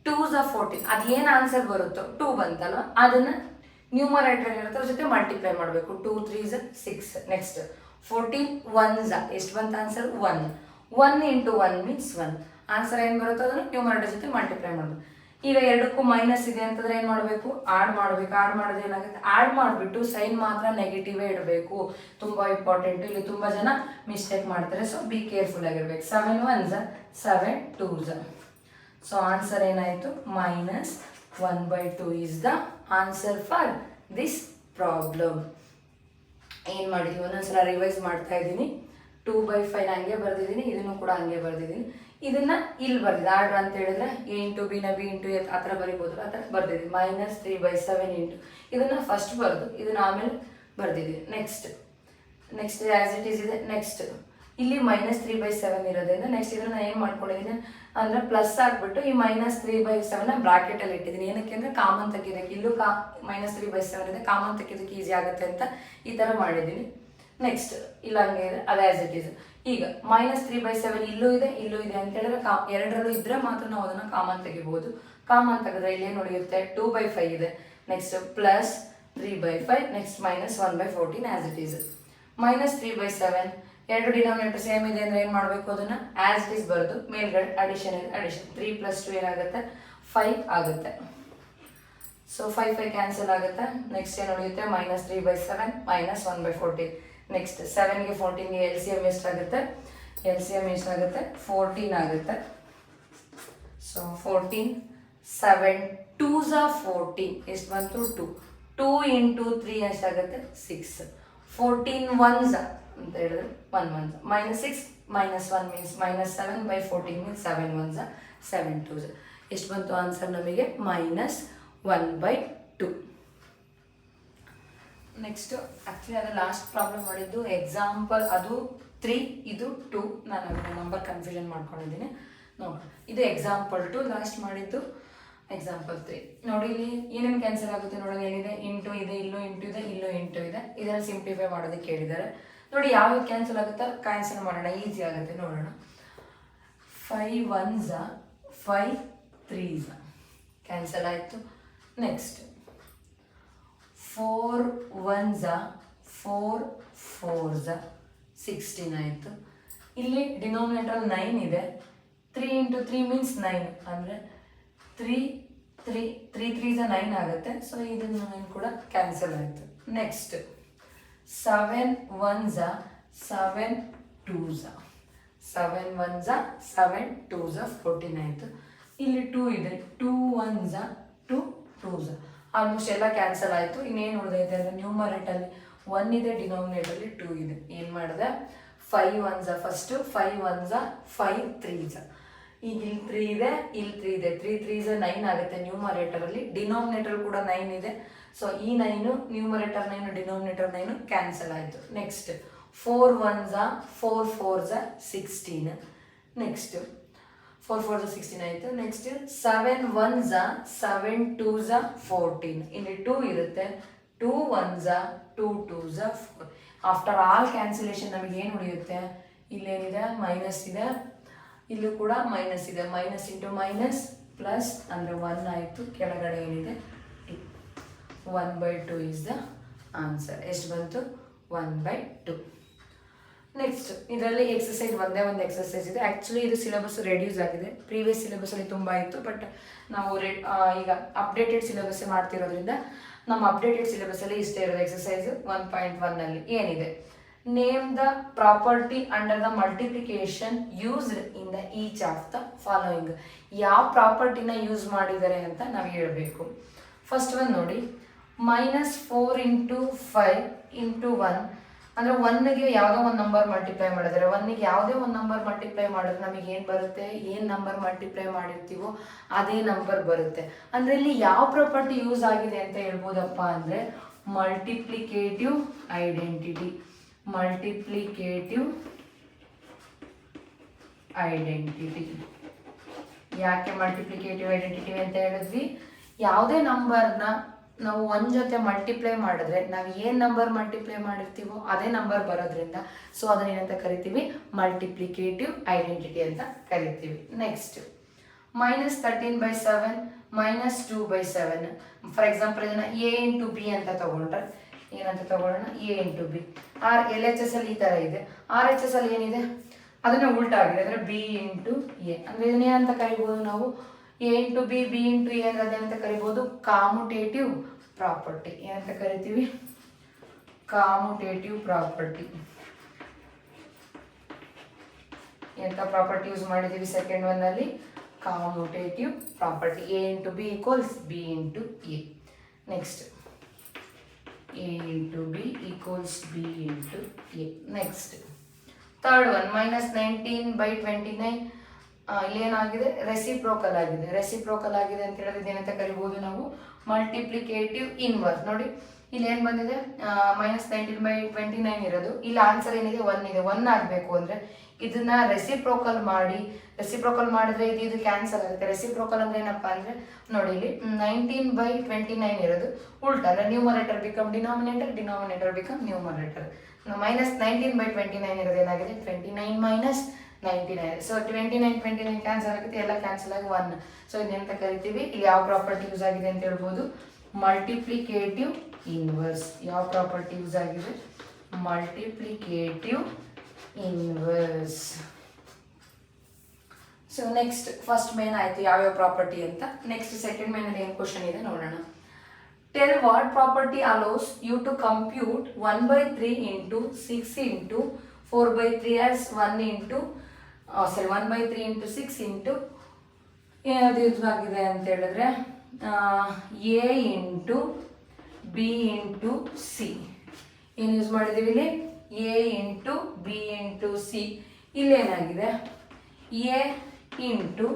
2s 14. ಅದೇನು ಆನ್ಸರ್ ಬರುತ್ತೋ 2 ಬಂತಲ್ಲ ಅದನ್ನ ನ್ಯೂಮರೇಟರ್ ಇರುತ್ತೆ ಅದ್ರ ಜೊತೆ ಮಲ್ಟಿಪ್ಲೈ ಮಾಡಬೇಕು. 2 3s 6. ನೆಕ್ಸ್ಟ್ 14 1s ಎಷ್ಟು ಬಂತ ಆನ್ಸರ್ 1. 1 into 1 means 1. ಆನ್ಸರ್ ಏನು ಬರುತ್ತೋ ಅದನ್ನು ನ್ಯೂಮರೇಟರ್ ಜೊತೆ ಮಲ್ಟಿಪ್ಲೈ ಮಾಡಬೇಕು. ಈಗ ಎರಡಕ್ಕೂ ಮೈನಸ್ ಇದೆ ಅಂತಂದ್ರೆ ಏನು ಮಾಡಬೇಕು, ಆಡ್ ಮಾಡಬೇಕು. ಆಡ್ ಮಾಡಿದ್ರೆ ಏನಾಗುತ್ತೆ, ಆಡ್ ಮಾಡಿಬಿಟ್ಟು ಸೈನ್ ಮಾತ್ರ ನೆಗೆಟಿವೇ ಇಡಬೇಕು. ತುಂಬ ಇಂಪಾರ್ಟೆಂಟ್, ಇಲ್ಲಿ ತುಂಬ ಜನ ಮಿಸ್ಟೇಕ್ ಮಾಡ್ತಾರೆ. ಸೊ ಬಿ ಕೇರ್ಫುಲ್ ಆಗಿರ್ಬೇಕು. 7 1s 7 2s. ಸೊ ಆನ್ಸರ್ ಏನಾಯಿತು -1/2 is the answer for this problem. ಏನು ಮಾಡಿದ್ವಿ ಒಂದೊಂದ್ಸಲ ರಿವೈಸ್ ಮಾಡ್ತಾ ಇದ್ದೀನಿ. 2/5 ಹಂಗೆ ಬರೆದಿದ್ದೀನಿ, ಇದನ್ನು ಕೂಡ ಹಂಗೆ ಬರೆದಿದ್ದೀನಿ. ಇದನ್ನ ಇಲ್ಲಿ ಬರ್ದಿದೆ ಆರ್ಡರ್ ಅಂತ ಹೇಳಿದ್ರೆ A into B ನ B into A ಆ ಥರ ಬರಿಬೋದು, ಆ ಥರ ಬರ್ದಿದ್ದೀನಿ. -3/7 ಇಂಟು ಇದನ್ನ ಫಸ್ಟ್ ಬರೆದು ಇದನ್ನ ಆಮೇಲೆ ಬರ್ದಿದ್ದೀನಿ. ನೆಕ್ಸ್ಟ್ ಆ್ಯಸ್ ಇಟ್ ಈಸ್ ಇದೆ. ನೆಕ್ಸ್ಟ್ ಇಲ್ಲಿ -3/7 ಇರೋದ್ರಿಂದ ನೆಕ್ಸ್ಟ್ ಇದನ್ನ ನಾನು ಏನು ಮಾಡ್ಕೊಂಡಿದ್ದೀನಿ ಅಂದರೆ ಪ್ಲಸ್ ಆಗಿಬಿಟ್ಟು ಈ -3/7 ಬ್ರಾಕೆಟಲ್ಲಿ ಇಟ್ಟಿದ್ದೀನಿ. ಏನಕ್ಕೆ ಅಂದರೆ ಕಾಮನ್ ತೆಗಿಯೋದಕ್ಕೆ, ಇಲ್ಲೂ -3/7 ಇದೆ, ಕಾಮನ್ ತೆಗಿಯೋದಕ್ಕೆ ಈಸಿ ಆಗುತ್ತೆ ಅಂತ ಈ ಥರ ಮಾಡಿದ್ದೀನಿ. ನೆಕ್ಸ್ಟ್ ಇಲ್ಲ ಹಂಗೆ ಇದೆ, ಅದು ಆ್ಯಸ್ ಇಟ್ ಈಸ್. ಈಗ -3/7 ಇಲ್ಲೂ ಇದೆ ಇಲ್ಲೂ ಇದೆ ಅಂತ ಹೇಳಿದ್ರೆ ಎರಡರಲ್ಲೂ ಇದ್ರೆ ಮಾತ್ರ ನಾವು ಅದನ್ನು ಕಾಮನ್ ತೆಗಿಬೋದು. ಕಾಮನ್ ತೆಗೆದ್ರೆ ಇಲ್ಲಿ ಏನು ಉಳಿಯುತ್ತೆ 2/5 ಇದೆ. Next plus 3/5 next -1/14 as it is. -3/7 ಎರಡು ಡಿನಾಮಿನೇಟರ್ ಸೇಮ್ ಇದೆ ಅಂದರೆ ಏನು ಮಾಡಬೇಕು, ಅದನ್ನು ಆ್ಯಸ್ ಇಟ್ ಈಸ್ ಬರೆದು ಮೇಲ್ಗಡೆ ಅಡಿಷನ್ ಇದೆ, ಅಡಿಷನ್ 3 + 2 ಏನಾಗುತ್ತೆ 5 ಆಗುತ್ತೆ. ಸೊ 5 ಕ್ಯಾನ್ಸಲ್ ಆಗುತ್ತೆ. ನೆಕ್ಸ್ಟ್ ಏನು ಉಳಿಯುತ್ತೆ -3/7 -1/14. ನೆಕ್ಸ್ಟ್ 7ಗೆ 14ಗೆ LCM ಎಷ್ಟಾಗುತ್ತೆ, LCM ಎಷ್ಟಾಗುತ್ತೆ 14 ಆಗುತ್ತೆ. ಸೊ 14 7 2s 14 ಎಷ್ಟು ಬಂತು 2 2 into 3 ಎಷ್ಟಾಗುತ್ತೆ 6. 14 1s ಅಂತ ಹೇಳಿದ್ರೆ 1 1s -6 -1 means -7/14 means 7 1s 7 2s. ಎಷ್ಟು ಬಂತು ಆನ್ಸರ್ ನಮಗೆ -1/2. ನೆಕ್ಸ್ಟ್ ಆ್ಯಕ್ಚುಲಿ ಅದು ಲಾಸ್ಟ್ ಪ್ರಾಬ್ಲಮ್ ಮಾಡಿದ್ದು ಎಕ್ಸಾಂಪಲ್, ಅದು 3 ಇದು 2. ನಾನು ಅದನ್ನ ನಂಬರ್ ಕನ್ಫ್ಯೂಷನ್ ಮಾಡ್ಕೊಂಡಿದ್ದೀನಿ ನೋಡಿ. ಇದು ಎಕ್ಸಾಂಪಲ್ 2, ಲಾಸ್ಟ್ ಮಾಡಿದ್ದು ಎಕ್ಸಾಂಪಲ್ 3. ನೋಡಿ ಇಲ್ಲಿ ಏನೇನು ಕ್ಯಾನ್ಸಲ್ ಆಗುತ್ತೆ ನೋಡಿ, ಏನಿದೆ ಇಂಟು ಇದೆ, ಇಲ್ಲೂ ಇಂಟು ಇದೆ, ಇಲ್ಲೂ ಇಂಟು ಇದೆ. ಇದನ್ನು ಸಿಂಪ್ಲಿಫೈ ಮಾಡೋದಕ್ಕೆ ಹೇಳಿದ್ದಾರೆ ನೋಡಿ. ಯಾವ್ದು ಕ್ಯಾನ್ಸಲ್ ಆಗುತ್ತೋ ಕ್ಯಾನ್ಸಲ್ ಮಾಡೋಣ, ಈಸಿ ಆಗುತ್ತೆ ನೋಡೋಣ. 5 1s 5 3s ಕ್ಯಾನ್ಸಲ್ ಆಯಿತು. ನೆಕ್ಸ್ಟ್ 4 1s 4 4s 16 ಆಯಿತು. ಇಲ್ಲಿ ಡಿನಾಮಿನೇಟರ್ 9 ಇದೆ, 3 ಇಂಟು 3 ಮೀನ್ಸ್ 9 ಅಂದರೆ 3 3 3 3 9 ಆಗುತ್ತೆ. ಸೊ ಇದನ್ನು 9 ಕೂಡ ಕ್ಯಾನ್ಸಲ್ ಆಯಿತು. ನೆಕ್ಸ್ಟ್ 7 1 7 2 7 1 7 2 14 ಆಯಿತು. ಇಲ್ಲಿ 2 ಇದೆ, 2 1 2 2 ಆಲ್ಮೋಸ್ಟ್ ಎಲ್ಲ ಕ್ಯಾನ್ಸಲ್ ಆಯಿತು. ಇನ್ನೇನು ಉಳಿದೈತೆ ಅಂದರೆ ನ್ಯೂಮರೇಟಲ್ಲಿ 1 ಇದೆ, ಡಿನಾಮಿನೇಟರಲ್ಲಿ 2 ಇದೆ. ಏನು ಮಾಡಿದೆ, 5 1 ಫಸ್ಟು, 5 1 5 3 ಈಗ ಇಲ್ಲಿ 3 ಇದೆ, ಇಲ್ಲಿ 3 ಇದೆ, 3 3 9 ಆಗುತ್ತೆ ನ್ಯೂಮರೇಟರಲ್ಲಿ. ಡಿನಾಮಿನೇಟರ್ ಕೂಡ 9 ಇದೆ. ಸೊ ಈ 9 ನ್ಯೂಮರೇಟರ್ 9 ಡಿನಾಮಿನೇಟರ್ 9 ಕ್ಯಾನ್ಸಲ್ ಆಯಿತು. ನೆಕ್ಸ್ಟ್ 4 1 4 4 16. ನೆಕ್ಸ್ಟ್ 4 4 16 ಆಯಿತು. ನೆಕ್ಸ್ಟ್ 7 1 7 2 14. ಇಲ್ಲಿ 2 ಇರುತ್ತೆ, 2 1 2 2 4. ಆಫ್ಟರ್ ಆಲ್ ಕ್ಯಾನ್ಸಲೇಷನ್ ನಮಗೆ ಏನು ಉಳಿಯುತ್ತೆ, ಇಲ್ಲೇನಿದೆ ಮೈನಸ್ ಇದೆ, ಇಲ್ಲೂ ಕೂಡ ಮೈನಸ್ ಇದೆ. ಮೈನಸ್ ಇಂಟು ಮೈನಸ್ ಪ್ಲಸ್ ಅಂದರೆ 1 ಆಯಿತು. ಕೆಳಗಡೆ ಏನಿದೆ 2. 1/2 ಈಸ್ ದ ಆನ್ಸರ್. ಎಷ್ಟು ಬಂತು, 1/2. ನೆಕ್ಸ್ಟ್ ಇದರಲ್ಲಿ ಎಕ್ಸಸೈಸ್ ಒಂದೇ ಒಂದು ಎಕ್ಸಸೈಸ್ ಇದೆ. ಆ್ಯಕ್ಚುಲಿ ಇದು ಸಿಲೆಬಸ್ ರೆಡ್ಯೂಸ್ ಆಗಿದೆ. ಪ್ರೀವಿಯಸ್ ಸಿಲೆಬಸಲ್ಲಿ ತುಂಬ ಇತ್ತು, ಬಟ್ ನಾವು ಈಗ ಅಪ್ಡೇಟೆಡ್ ಸಿಲೆಬಸ್ಸೇ ಮಾಡ್ತಿರೋದ್ರಿಂದ ನಮ್ಮ ಅಪ್ಡೇಟೆಡ್ ಸಿಲೆಬಸಲ್ಲಿ ಇಷ್ಟೇ ಇರೋದು. ಎಕ್ಸಸೈಸ್ 1.1ನಲ್ಲಿ ಏನಿದೆ, name the property under the multiplication used in the each of the following. ಯಾವ ಪ್ರಾಪರ್ಟಿನ ಯೂಸ್ ಮಾಡಿದ್ದಾರೆ ಅಂತ ನಾವು ಹೇಳಬೇಕು. ಫಸ್ಟ್ ಒನ್ ನೋಡಿ, -4 ಇಂಟು 5 ಇಂಟು 1 ಅಂದರೆ 1ಗೆ ಯಾವುದೋ ಒಂದು ನಂಬರ್ ಮಲ್ಟಿಪ್ಲೈ ಮಾಡಿದ್ರೆ, 1ಗೆ ಯಾವುದೇ ಒಂದು ನಂಬರ್ ಮಲ್ಟಿಪ್ಲೈ ಮಾಡಿದ್ರೆ ನಮಗೆ ಏನು ಬರುತ್ತೆ, ಏನು ನಂಬರ್ ಮಲ್ಟಿಪ್ಲೈ ಮಾಡಿರ್ತೀವೋ ಅದೇ ನಂಬರ್ ಬರುತ್ತೆ. ಅಂದರೆ ಇಲ್ಲಿ ಯಾವ ಪ್ರಾಪರ್ಟಿ ಯೂಸ್ ಆಗಿದೆ ಅಂತ ಹೇಳ್ಬೋದಪ್ಪ ಅಂದರೆ ಮಲ್ಟಿಪ್ಲಿಕೇಟಿವ್ ಐಡೆಂಟಿಟಿ. Multiplicative identity. ಯಾಕೆ ಮಲ್ಟಿಪ್ಲಿಕೇಟಿವ್ ಐಡೆಂಟಿಟಿ ಅಂತ ಹೇಳಿದ್ವಿ, ಯಾವುದೇ ನಂಬರ್ನ ನಾವು 1 ಜೊತೆ ಮಲ್ಟಿಪ್ಲೈ ಮಾಡಿದ್ರೆ ನಾವು ಏನು ನಂಬರ್ ಮಲ್ಟಿಪ್ಲೈ ಮಾಡಿರ್ತೀವೋ ಅದೇ ನಂಬರ್ ಬರೋದ್ರಿಂದ ಸೊ ಅದನ್ನೇನಂತ ಕರಿತೀವಿ, ಮಲ್ಟಿಪ್ಲಿಕೇಟಿವ್ ಐಡೆಂಟಿಟಿ ಅಂತ ಕರಿತೀವಿ. ನೆಕ್ಸ್ಟ್ -13/7 -2/7. ಫಾರ್ ಎಕ್ಸಾಂಪಲ್ ಇದನ್ನು A ಇಂಟು ಬಿ ಅಂತ ತಗೊಂಡ್ರೆ ಏನಂತ ತಗೊಳ್ಳೋಣ, A ಇಂಟು ಬಿ. LHS ಅಲ್ಲಿ ಈ ಥರ ಇದೆ, RHS ಅಲ್ಲಿ ಏನಿದೆ ಅದನ್ನು ಉಲ್ಟಾ ಆಗಿದೆ, ಅಂದರೆ B ಇಂಟು ಎ. ಅಂದರೆ ಇದನ್ನೇನಂತ ಕರಿಬೋದು ನಾವು, A into B, B into A ಅಂದರೆ ಅದೇನಂತ ಕರಿಬೋದು, ಕಾಮುಟೇಟಿವ್ ಪ್ರಾಪರ್ಟಿ. ಏನಂತ ಕರಿತೀವಿ, ಕಾಮುಟೇಟಿವ್ ಪ್ರಾಪರ್ಟಿ. ಎಂಥ ಪ್ರಾಪರ್ಟಿ ಯೂಸ್ ಮಾಡಿದ್ದೀವಿ ಸೆಕೆಂಡ್ ಒನ್ನಲ್ಲಿ, commutative property. A into B equals B into A. Next A into B equals B into A. Next third one -19/29. ಇಲ್ಲೇನಾಗಿದೆ, ರೆಸಿಪ್ರೋಕಲ್ ಆಗಿದೆ. ರೆಸಿಪ್ರೋಕಲ್ ಆಗಿದೆ ಅಂತ ಹೇಳಿದ್ರೆ ಏನಂತ ಕರಿಬೋದು ನಾವು, ಮಲ್ಟಿಪ್ಲಿಕೇಟಿವ್ ಇನ್ವರ್ಸ್. ನೋಡಿ ಇಲ್ಲಿ ಏನು ಬಂದಿದೆ, -19/29 ಇರೋದು. ಇಲ್ಲಿ ಆನ್ಸರ್ ಏನಿದೆ, 1 ಇದೆ. 1 ಆಗಬೇಕು ಅಂದರೆ ಇದನ್ನ ರೆಸಿಪ್ರೋಕಲ್ ಮಾಡಿ, ರೆಸಿಪ್ರೋಕಲ್ ಮಾಡಿದ್ರೆ ಇದು ಕ್ಯಾನ್ಸಲ್ ಆಗುತ್ತೆ. ರೆಸಿಪ್ರೋಕಲ್ ಅಂದ್ರೆ ಏನಪ್ಪ ಅಂದರೆ ನೋಡಿ, ಇಲ್ಲಿ 19/29 ಇರೋದು ಉಲ್ಟಾ, ಅಂದರೆ numerator become denominator, denominator become numerator. -19/29 ಇರೋದು ಏನಾಗಿದೆ, 29 - 99. ಸೊ 29 ಕ್ಯಾನ್ಸಲ್ ಆಗುತ್ತೆ, ಎಲ್ಲ ಕ್ಯಾನ್ಸಲ್ ಆಗಿ 1. ಸೊ ಇದೆಂತ ಕರಿತೀವಿ, ಇಲ್ಲಿ ಯಾವ ಪ್ರಾಪರ್ಟಿ ಯೂಸ್ ಆಗಿದೆ ಅಂತ ಹೇಳ್ಬೋದು, ಮಲ್ಟಿಪ್ಲಿಕೇಟಿವ್ ಇನ್ವರ್ಸ್. ಯಾವ ಪ್ರಾಪರ್ಟಿ ಯೂಸ್ ಆಗಿದೆ, multiplicative inverse. So next first main ಆಯಿತು ಯಾವ್ಯಾವ ಪ್ರಾಪರ್ಟಿ ಅಂತ. ನೆಕ್ಸ್ಟ್ ಸೆಕೆಂಡ್ ಮೇನಲ್ಲಿ ಏನು ಕ್ವಶನ್ ಇದೆ ನೋಡೋಣ. Tell what property allows you to compute 1/3 into 6 into 4/3 as 1 into 1/3 into 6 into ಏನಾದ್ರು ಯೂಸ್ ಆಗಿದೆ ಅಂತ ಹೇಳಿದ್ರೆ A into B into C. ಏನು ಯೂಸ್ ಮಾಡಿದ್ದೀವಿ ಇಲ್ಲಿ, A into B into C. ಇಲ್ಲೇನಾಗಿದೆ, A into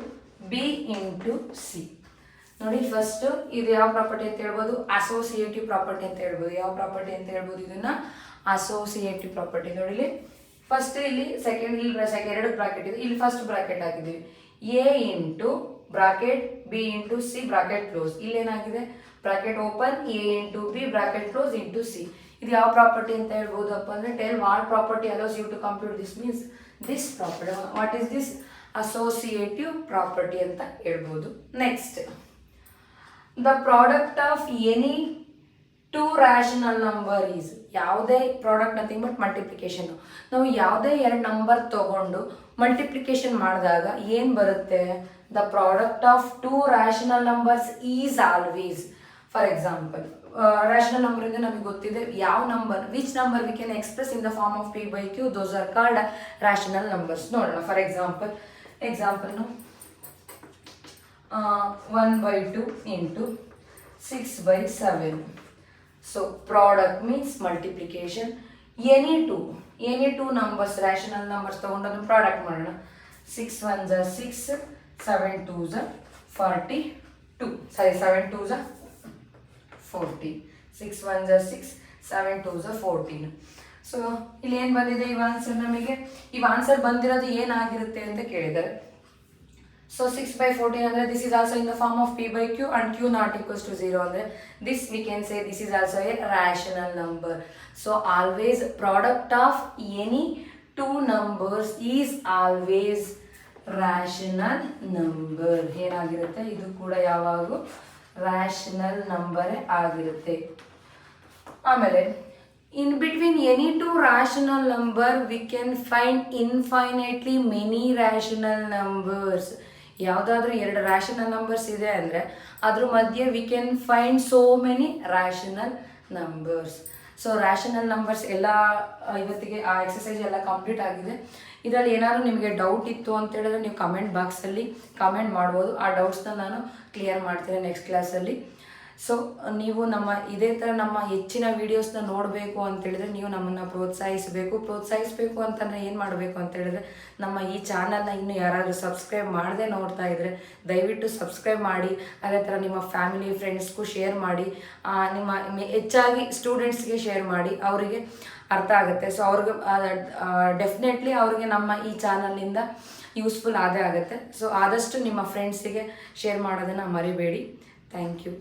B into C. ನೋಡಿ ಫಸ್ಟು ಇದು ಯಾವ ಪ್ರಾಪರ್ಟಿ ಅಂತ ಹೇಳ್ಬೋದು, ಅಸೋಸಿಯೇಟಿವ್ ಪ್ರಾಪರ್ಟಿ ಅಂತ ಹೇಳ್ಬೋದು. ಯಾವ ಪ್ರಾಪರ್ಟಿ ಅಂತ ಹೇಳ್ಬೋದು, ಇದನ್ನ ಅಸೋಸಿಯೇಟಿವ್ ಪ್ರಾಪರ್ಟಿ. ನೋಡಿ ಇಲ್ಲಿ ಫಸ್ಟ್, ಇಲ್ಲಿ ಸೆಕೆಂಡ್, ಇಲ್ಲಿ ಎರಡು ಬ್ರಾಕೆಟ್ ಇದೆ, ಇಲ್ಲಿ ಫಸ್ಟ್ ಬ್ರಾಕೆಟ್ ಹಾಕಿದ್ದೀವಿ. A into bracket B into C bracket close. ಇಲ್ಲೇನಾಗಿದೆ, bracket open, A into B bracket close into C. ಇದು ಯಾವ ಪ್ರಾಪರ್ಟಿ ಅಂತ ಹೇಳ್ಬೋದಪ್ಪ ಅಂದರೆ tell what property allows you to compute this means this property. What is this, associative property ಅಂತ ಹೇಳ್ಬೋದು. Next, the product of any two rational number is, ಯಾವುದೇ ಪ್ರಾಡಕ್ಟ್ ನಥಿಂಗ್ ಬಟ್ ಮಲ್ಟಿಪ್ಲಿಕೇಶನ್. ನಾವು ಯಾವುದೇ ಎರಡು ನಂಬರ್ ತಗೊಂಡು ಮಲ್ಟಿಪ್ಲಿಕೇಶನ್ ಮಾಡಿದಾಗ ಏನು ಬರುತ್ತೆ, the product of two rational numbers is always. For example, rational number ಇಂದ ನಮಗೆ ಗೊತ್ತಿದೆ ಯಾವ number, which number we can express in the form of p/q, those are called rational numbers. ನೋಡೋಣ. For example 1/2 into 6/7. So product means multiplication. Any two numbers, rational numbers ತಗೊಂಡು ಪ್ರಾಡಕ್ಟ್ ಮಾಡೋಣ. 6 1s are 6, 7 2s are 42. Sorry, 7 2s are 40. 6 1s are 6, 7 2s are 14. So ಇಲ್ಲಿ ಏನು ಬಂದಿದೆ ಈ ಆನ್ಸರ್, ನಮಗೆ ಈ ಆನ್ಸರ್ ಬಂದಿರೋದು ಏನಾಗಿರುತ್ತೆ ಅಂತ ಕೇಳಿದ್ದಾರೆ. ಸೊ 6/14 ಅಂದರೆ this is also in the form of p/q and q not equals to 0 ಅಂದರೆ this we can say this is also a rational number. So always product of any two numbers is always rational number. ಏನಾಗಿರುತ್ತೆ, ಇದು ಕೂಡ ಯಾವಾಗೂ ರ್ಯಾಷನಲ್ ನಂಬರೇ ಆಗಿರುತ್ತೆ. ಆಮೇಲೆ in between any two rational number we can find infinitely many rational numbers. ಯಾವುದಾದ್ರೂ ಎರಡು ರ್ಯಾಷನಲ್ ನಂಬರ್ಸ್ ಇದೆ ಅಂದರೆ ಅದ್ರ ಮಧ್ಯೆ we can find so many rational numbers. So rational numbers ಎಲ್ಲ ಇವತ್ತಿಗೆ ಆ ಎಕ್ಸಸೈಸ್ ಎಲ್ಲ ಕಂಪ್ಲೀಟ್ ಆಗಿದೆ. ಇದರಲ್ಲಿ ಏನಾದರೂ ನಿಮಗೆ ಡೌಟ್ ಇತ್ತು ಅಂತ ಹೇಳಿದ್ರೆ ನೀವು ಕಮೆಂಟ್ ಬಾಕ್ಸಲ್ಲಿ ಕಮೆಂಟ್ ಮಾಡ್ಬೋದು. ಆ ಡೌಟ್ಸ್ನ ನಾನು ಕ್ಲಿಯರ್ ಮಾಡ್ತೀನಿ ನೆಕ್ಸ್ಟ್ ಕ್ಲಾಸಲ್ಲಿ. ಸೊ ನೀವು ಇದೇ ಥರ ನಮ್ಮ ಹೆಚ್ಚಿನ ವೀಡಿಯೋಸ್ನ ನೋಡಬೇಕು ಅಂತೇಳಿದ್ರೆ ನೀವು ನಮ್ಮನ್ನು ಪ್ರೋತ್ಸಾಹಿಸಬೇಕು ಅಂತಂದರೆ ಏನು ಮಾಡಬೇಕು ಅಂತ ಹೇಳಿದ್ರೆ ನಮ್ಮ ಈ ಚಾನಲ್ನ ಇನ್ನೂ ಯಾರಾದರೂ ಸಬ್ಸ್ಕ್ರೈಬ್ ಮಾಡದೆ ನೋಡ್ತಾ ಇದ್ದರೆ ದಯವಿಟ್ಟು ಸಬ್ಸ್ಕ್ರೈಬ್ ಮಾಡಿ. ಅದೇ ಥರ ನಿಮ್ಮ ಫ್ಯಾಮಿಲಿ ಫ್ರೆಂಡ್ಸ್ಗೂ ಶೇರ್ ಮಾಡಿ, ನಿಮ್ಮ ಹೆಚ್ಚಾಗಿ ಸ್ಟೂಡೆಂಟ್ಸ್ಗೆ ಶೇರ್ ಮಾಡಿ, ಅವರಿಗೆ ಅರ್ಥ ಆಗುತ್ತೆ. ಸೊ ಅವ್ರಿಗೆ ಡೆಫಿನೆಟ್ಲಿ ಅವ್ರಿಗೆ ನಮ್ಮ ಈ ಚಾನಲ್ನಿಂದ ಯೂಸ್ಫುಲ್ ಆಗುತ್ತೆ. ಸೊ ಆದಷ್ಟು ನಿಮ್ಮ ಫ್ರೆಂಡ್ಸಿಗೆ ಶೇರ್ ಮಾಡೋದನ್ನು ಮರಿಬೇಡಿ. Thank you.